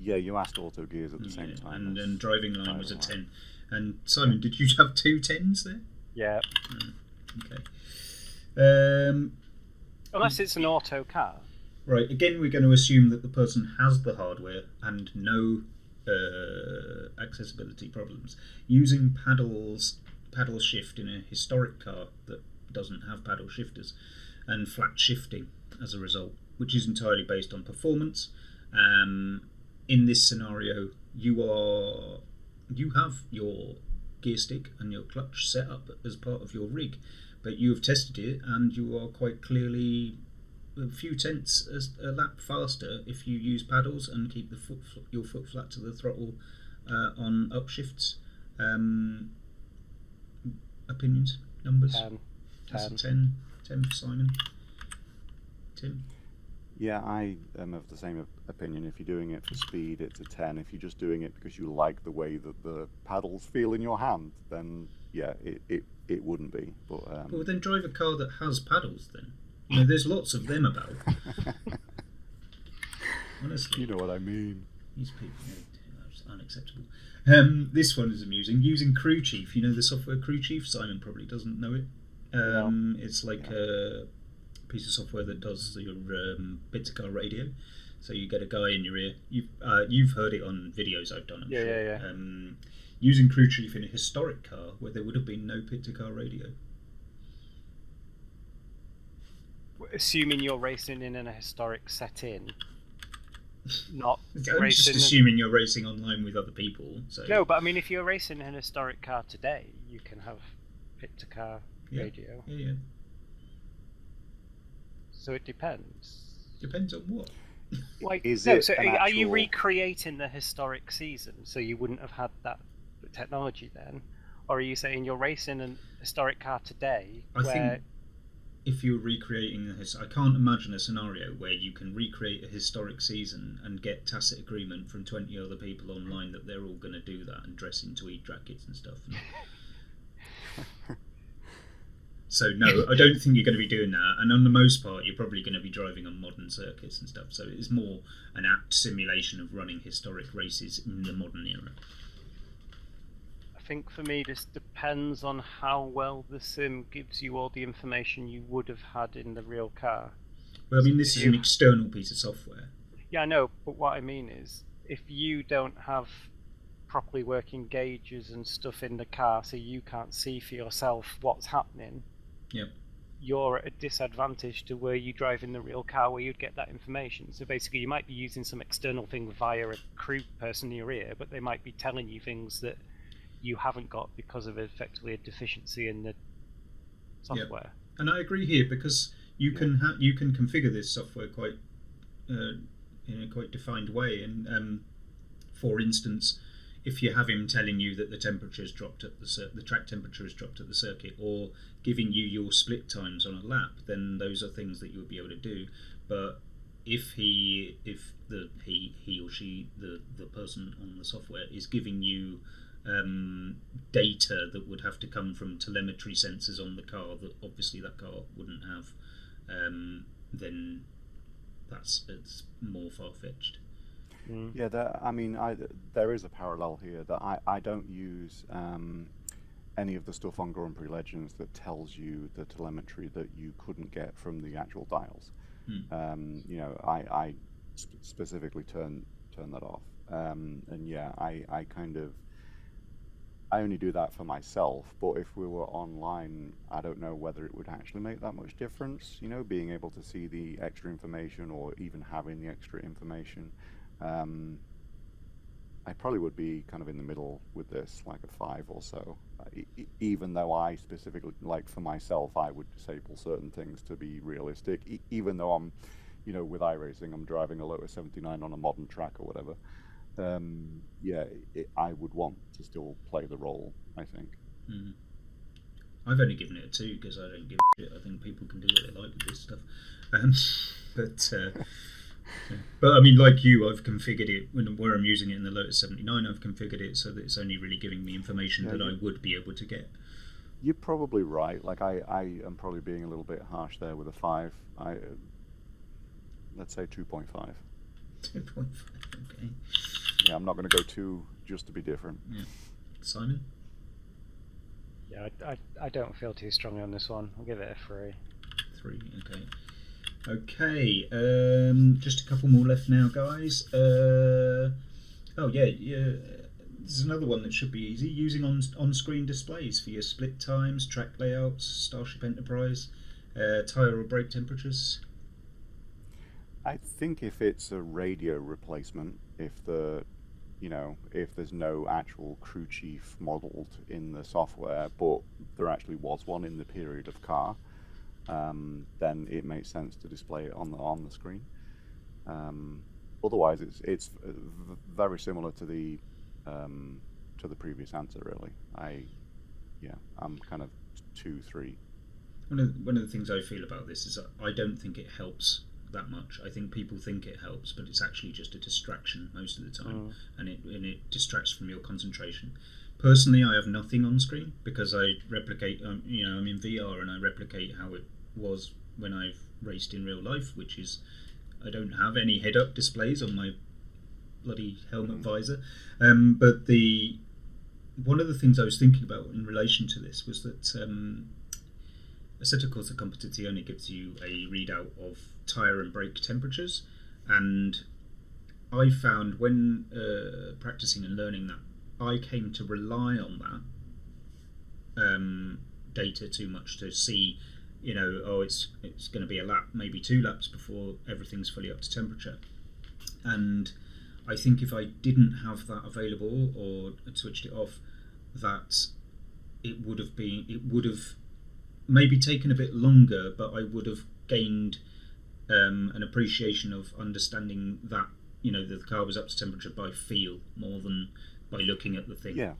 Yeah, you asked auto gears at the same time. And driving line was a 10. And Simon, did you have 2 10s there? Yeah. Okay. Unless it's an auto car. Right, again, we're going to assume that the person has the hardware and no accessibility problems. Using paddle shift in a historic car that doesn't have paddle shifters, and flat shifting as a result, which is entirely based on performance. In this scenario, you have your gear stick and your clutch set up as part of your rig, but you have tested it and you are quite clearly a few tenths a lap faster if you use paddles and keep your foot flat to the throttle on upshifts. Opinions, numbers? 10. That's a 10 for Simon. Tim? Yeah, I am of the same opinion. If you're doing it for speed, it's a 10. If you're just doing it because you like the way that the paddles feel in your hand, then yeah, it wouldn't be. But well, then drive a car that has paddles then. There's lots of them about. Honestly. You know what I mean. These people, it's unacceptable. This one is amusing. Using Crew Chief, the software Crew Chief? Simon probably doesn't know it. No. It's like a piece of software that does your bit-to-car radio. So you get a guy in your ear. You've heard it on videos I've done, I'm sure. Yeah. Using Crew Chief in a historic car where there would have been no pit-to-car radio. Assuming you're racing in a historic setting, not I'm racing. Just assuming you're racing online with other people. So. No, but I mean, if you're racing in a historic car today, you can have pit-to-car radio. Yeah. So it depends. Depends on what. Like, are you recreating the historic season so you wouldn't have had that technology then? Or are you saying you're racing a historic car today I think if you're recreating I can't imagine a scenario where you can recreate a historic season and get tacit agreement from 20 other people online that they're all going to do that and dress in tweed jackets and stuff. So no, I don't think you're going to be doing that. And on the most part, you're probably going to be driving on modern circuits and stuff. So it's more an apt simulation of running historic races in the modern era. I think for me, this depends on how well the sim gives you all the information you would have had in the real car. Well, I mean, this is an external piece of software. Yeah, I know, but what I mean is, if you don't have properly working gauges and stuff in the car, so you can't see for yourself what's happening, yep, you're at a disadvantage to where you drive in the real car where you'd get that information. So basically, you might be using some external thing via a crew person in your ear, but they might be telling you things that you haven't got because of effectively a deficiency in the software. Yep. And I agree here, because you can configure this software quite in a quite defined way. And for instance, if you have him telling you that the temperature's dropped at the track temperature has dropped at the circuit, or giving you your split times on a lap, then those are things that you'll be able to do. But if he or she, the person on the software, is giving you data that would have to come from telemetry sensors on the car that obviously that car wouldn't have, then it's more far-fetched. Yeah, there is a parallel here that I don't use any of the stuff on Grand Prix Legends that tells you the telemetry that you couldn't get from the actual dials. I specifically turn that off. I only do that for myself, but if we were online, I don't know whether it would actually make that much difference, being able to see the extra information or even having the extra information. I probably would be kind of in the middle with this, like a 5 or so, even though I specifically, like for myself, I would disable certain things to be realistic, even though I'm, with iRacing, I'm driving a Lotus 79 on a modern track or whatever. I would want to still play the role, I think. I've only given it a 2 because I don't give a shit. I think people can do what they like with this stuff. But I mean, like you, I've configured it where I'm using it in the Lotus 79. I've configured it so that it's only really giving me information that I would be able to get. You're probably right. Like I am probably being a little bit harsh there with a 5. Let's say 2.5. 2.5. Okay. Yeah, I'm not going to go 2 just to be different. Yeah. Simon? Yeah, I don't feel too strongly on this one. I'll give it a 3. 3, okay. Okay, just a couple more left now, guys. There's another one that should be easy. Using on-screen displays for your split times, track layouts, Starship Enterprise, tyre or brake temperatures. I think if it's a radio replacement, if there's no actual crew chief modeled in the software, but there actually was one in the period of car, then it makes sense to display it on the screen. Otherwise, it's very similar to the previous answer, really. I'm kind of 2, 3. One of the things I feel about this is that I don't think it helps that much. I think people think it helps, but it's actually just a distraction most of the time, and it distracts from your concentration. Personally, I have nothing on screen because I replicate. I'm in VR and I replicate how it was when I've raced in real life, which is I don't have any head-up displays on my bloody helmet visor. But one of the things I was thinking about in relation to this was that Assetto Corsa Competizione only gives you a readout of tyre and brake temperatures, and I found when practicing and learning that I came to rely on that data too much to see, it's going to be a lap, maybe 2 laps before everything's fully up to temperature. And I think if I didn't have that available or switched it off, that it would have maybe taken a bit longer, but I would have gained an appreciation of understanding that that the car was up to temperature by feel more than by looking at the thing. Yeah.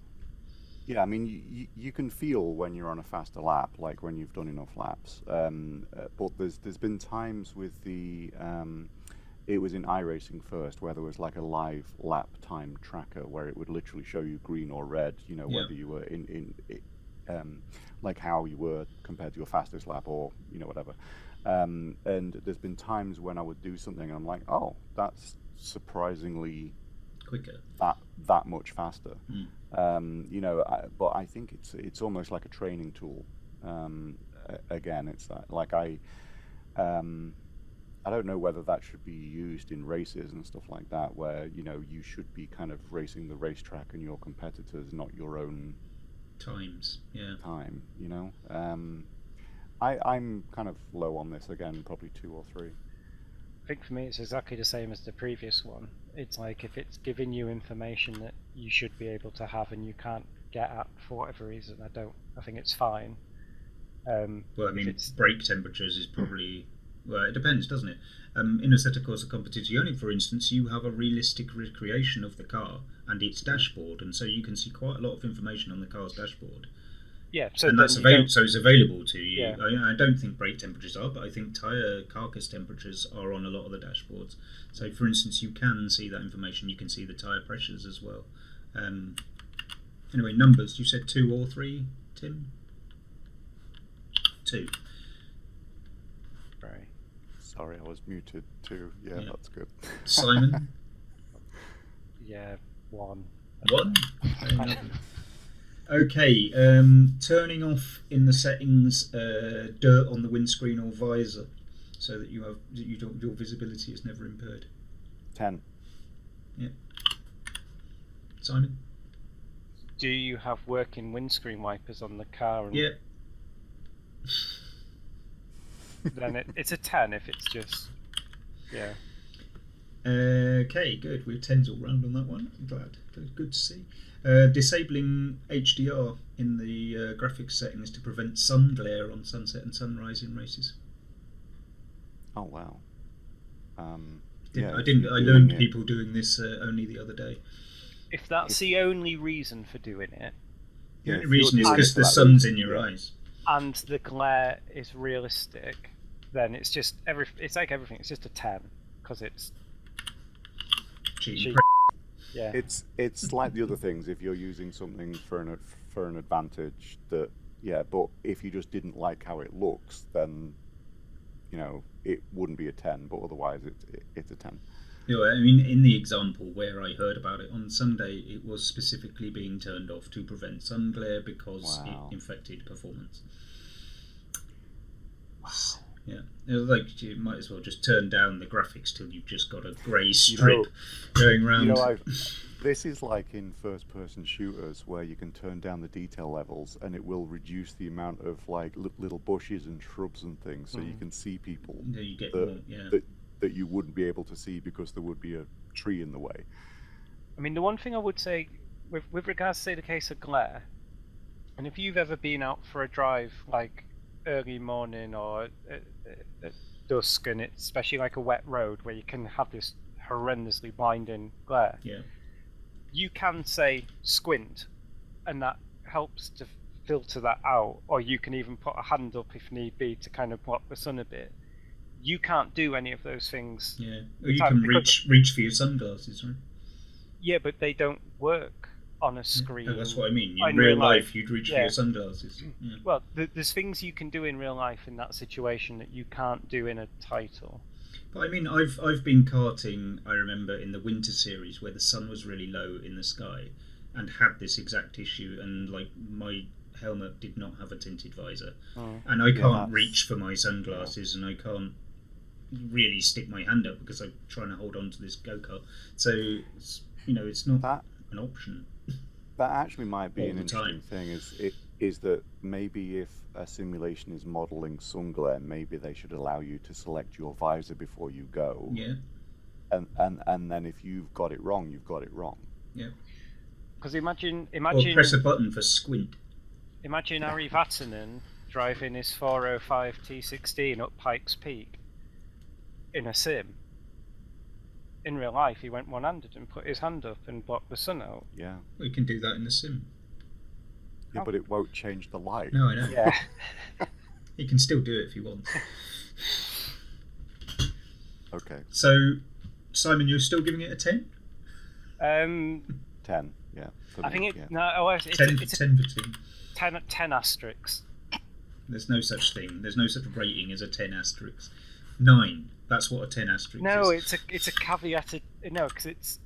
I mean, you can feel when you're on a faster lap, like when you've done enough laps. But there's been times with the it was in iRacing first where there was like a live lap time tracker where it would literally show you green or red, whether you were in like how you were compared to your fastest lap or whatever. And there's been times when I would do something and I'm like, oh, that's surprisingly quicker, that much faster. But I think it's almost like a training tool. Again, it's like I don't know whether that should be used in races and stuff like that, where you should be kind of racing the racetrack and your competitors, not your own times. Time. I'm kind of low on this again, probably 2 or 3. I think for me it's exactly the same as the previous one. It's like if it's giving you information that you should be able to have and you can't get at for whatever reason, I think it's fine. Well, I mean, brake temperatures is probably Well, it depends, doesn't it? In a set of course of competizione, for instance, you have a realistic recreation of the car and its dashboard, and so you can see quite a lot of information on the car's dashboard. Yeah, so and that's so it's available to you. Yeah. I don't think brake temperatures are, but I think tyre carcass temperatures are on a lot of the dashboards. So, for instance, you can see that information. You can see the tyre pressures as well. Anyway, numbers. You said 2 or 3, Tim? 2. Right. Sorry, I was muted too. Yeah, that's good. Simon? Yeah, 1. 1? Okay, turning off in the settings dirt on the windscreen or visor, so that your visibility is never impaired. 10. Yeah. Simon? Do you have working windscreen wipers on the car? And Yeah. Then it's a 10 if it's just... Yeah. Okay, good. We're 10s all round on that one. I'm glad. Good to see. Disabling HDR in the graphics settings to prevent sun glare on sunset and sunrise in races. Oh wow. I learned people doing this only the other day. If that's the only reason for doing it, the only reason is because the sun's in your eyes, and the glare is realistic, then it's just it's like everything. It's just a 10 because it's cheap. Yeah. It's like the other things. If you're using something for an advantage, but if you just didn't like how it looks, then it wouldn't be a 10. But otherwise, it's a 10. I mean, in the example where I heard about it on Sunday, it was specifically being turned off to prevent sun glare because it infected performance. Wow. Yeah, like you might as well just turn down the graphics till you've just got a grey strip going round. This is like in first-person shooters where you can turn down the detail levels and it will reduce the amount of like little bushes and shrubs and things, so you can see people you get that you wouldn't be able to see because there would be a tree in the way. I mean, the one thing I would say with regards to say the case of glare, and if you've ever been out for a drive like early morning or at dusk, and it's especially like a wet road where you can have this horrendously blinding glare, you can say squint, and that helps to filter that out, or you can even put a hand up if need be to kind of block the sun a bit. You can't do any of those things. Yeah, or you can reach for your sunglasses, right? Yeah, but they don't work on a screen. Oh, that's what I mean. In real life, you'd reach for your sunglasses. Yeah. Well, there's things you can do in real life in that situation that you can't do in a title. But I mean, I've been karting, I remember, in the winter series where the sun was really low in the sky and had this exact issue, and like my helmet did not have a tinted visor, and I can't reach for my sunglasses, and I can't really stick my hand up because I'm trying to hold on to this go-kart. So it's not an option. That actually might be all an the interesting time. thing. Is that maybe if a simulation is modelling sun glare, maybe they should allow you to select your visor before you go. Yeah. And then if you've got it wrong, you've got it wrong. Yeah. Because imagine. Or press a button for squint. Imagine Ari Vatanen driving his 405 T16 up Pikes Peak in a sim. In real life, he went one-handed and put his hand up and blocked the sun out. Yeah. Well, you can do that in the sim. Yeah, but it won't change the light. No, I know. Yeah. He can still do it if he wants. Okay. So, Simon, you're still giving it a 10? 10, yeah. I think it's 10 for Tim. 10 asterisks. There's no such thing. There's no such rating as a 10 asterisk. 9. That's what a 10 asterisk No, is. it's a caveated. No, because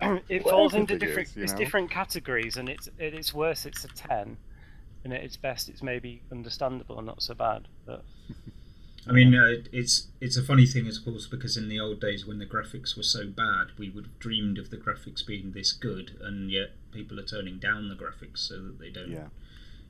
it falls into different. Is, different categories, and at its worst it's a 10, and at its best it's maybe understandable and not so bad. But I mean, it's a funny thing, of course, because in the old days when the graphics were so bad, we would have dreamed of the graphics being this good, and yet people are turning down the graphics so that they don't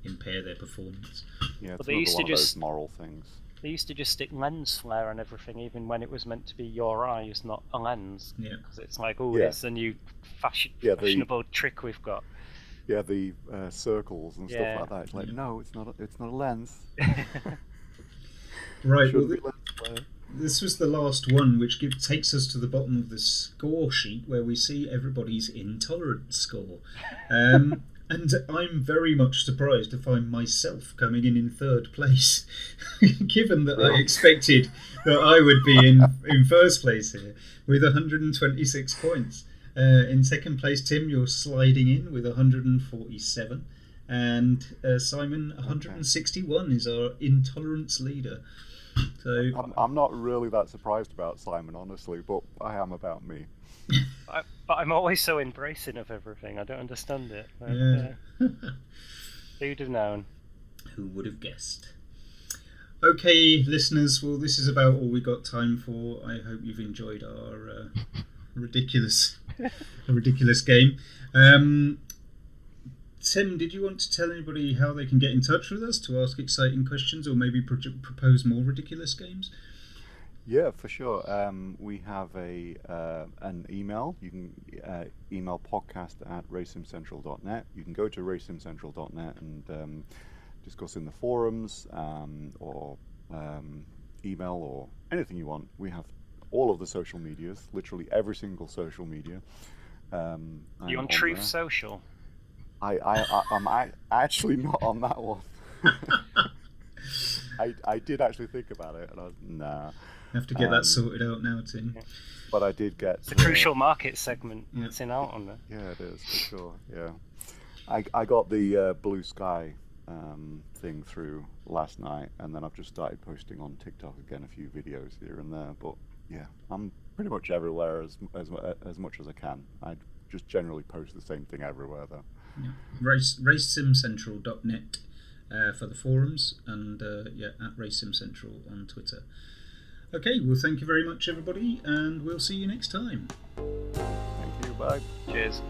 impair their performance. Yeah, it's they used to one of those moral things. They used to just stick lens flare on everything, even when it was meant to be your eyes, not a lens. Yeah. Because it's like, it's the new fashionable trick we've got. Yeah, the circles and stuff like that. It's like, no, it's not a lens. Right. Well, this was the last one, which takes us to the bottom of the score sheet where we see everybody's intolerance score. And I'm very much surprised to find myself coming in third place, given that I expected that I would be in first place here with 126 points. In second place, Tim, you're sliding in with 147. And Simon, 161 is our intolerance leader. So I'm not really that surprised about Simon, honestly, but I am about me. But I'm always so embracing of everything. I don't understand it. Yeah. Who'd have known? Who would have guessed? Okay, listeners, well, this is about all we got time for. I hope you've enjoyed our ridiculous game. Tim, did you want to tell anybody how they can get in touch with us to ask exciting questions or maybe propose more ridiculous games? Yeah, for sure. We have an email. You can email podcast@racesimcentral.net. You can go to racesimcentral.net and discuss in the forums or email or anything you want. We have all of the social medias, literally every single social media. You on Truth Social? I'm actually not on that one. I did actually think about it, and I was nah. You have to get that sorted out now, Tim. Yeah. But I did get the crucial market segment. Yeah. It's in out on there. Yeah, it is for sure. Yeah, I got the Blue Sky thing through last night, and then I've just started posting on TikTok again a few videos here and there. But yeah, I'm pretty much everywhere as much as I can. I just generally post the same thing everywhere though. Yeah. RaceSimCentral.net for the forums, and at RaceSimCentral on Twitter. Okay, well, thank you very much, everybody, and we'll see you next time. Thank you. Bye. Cheers.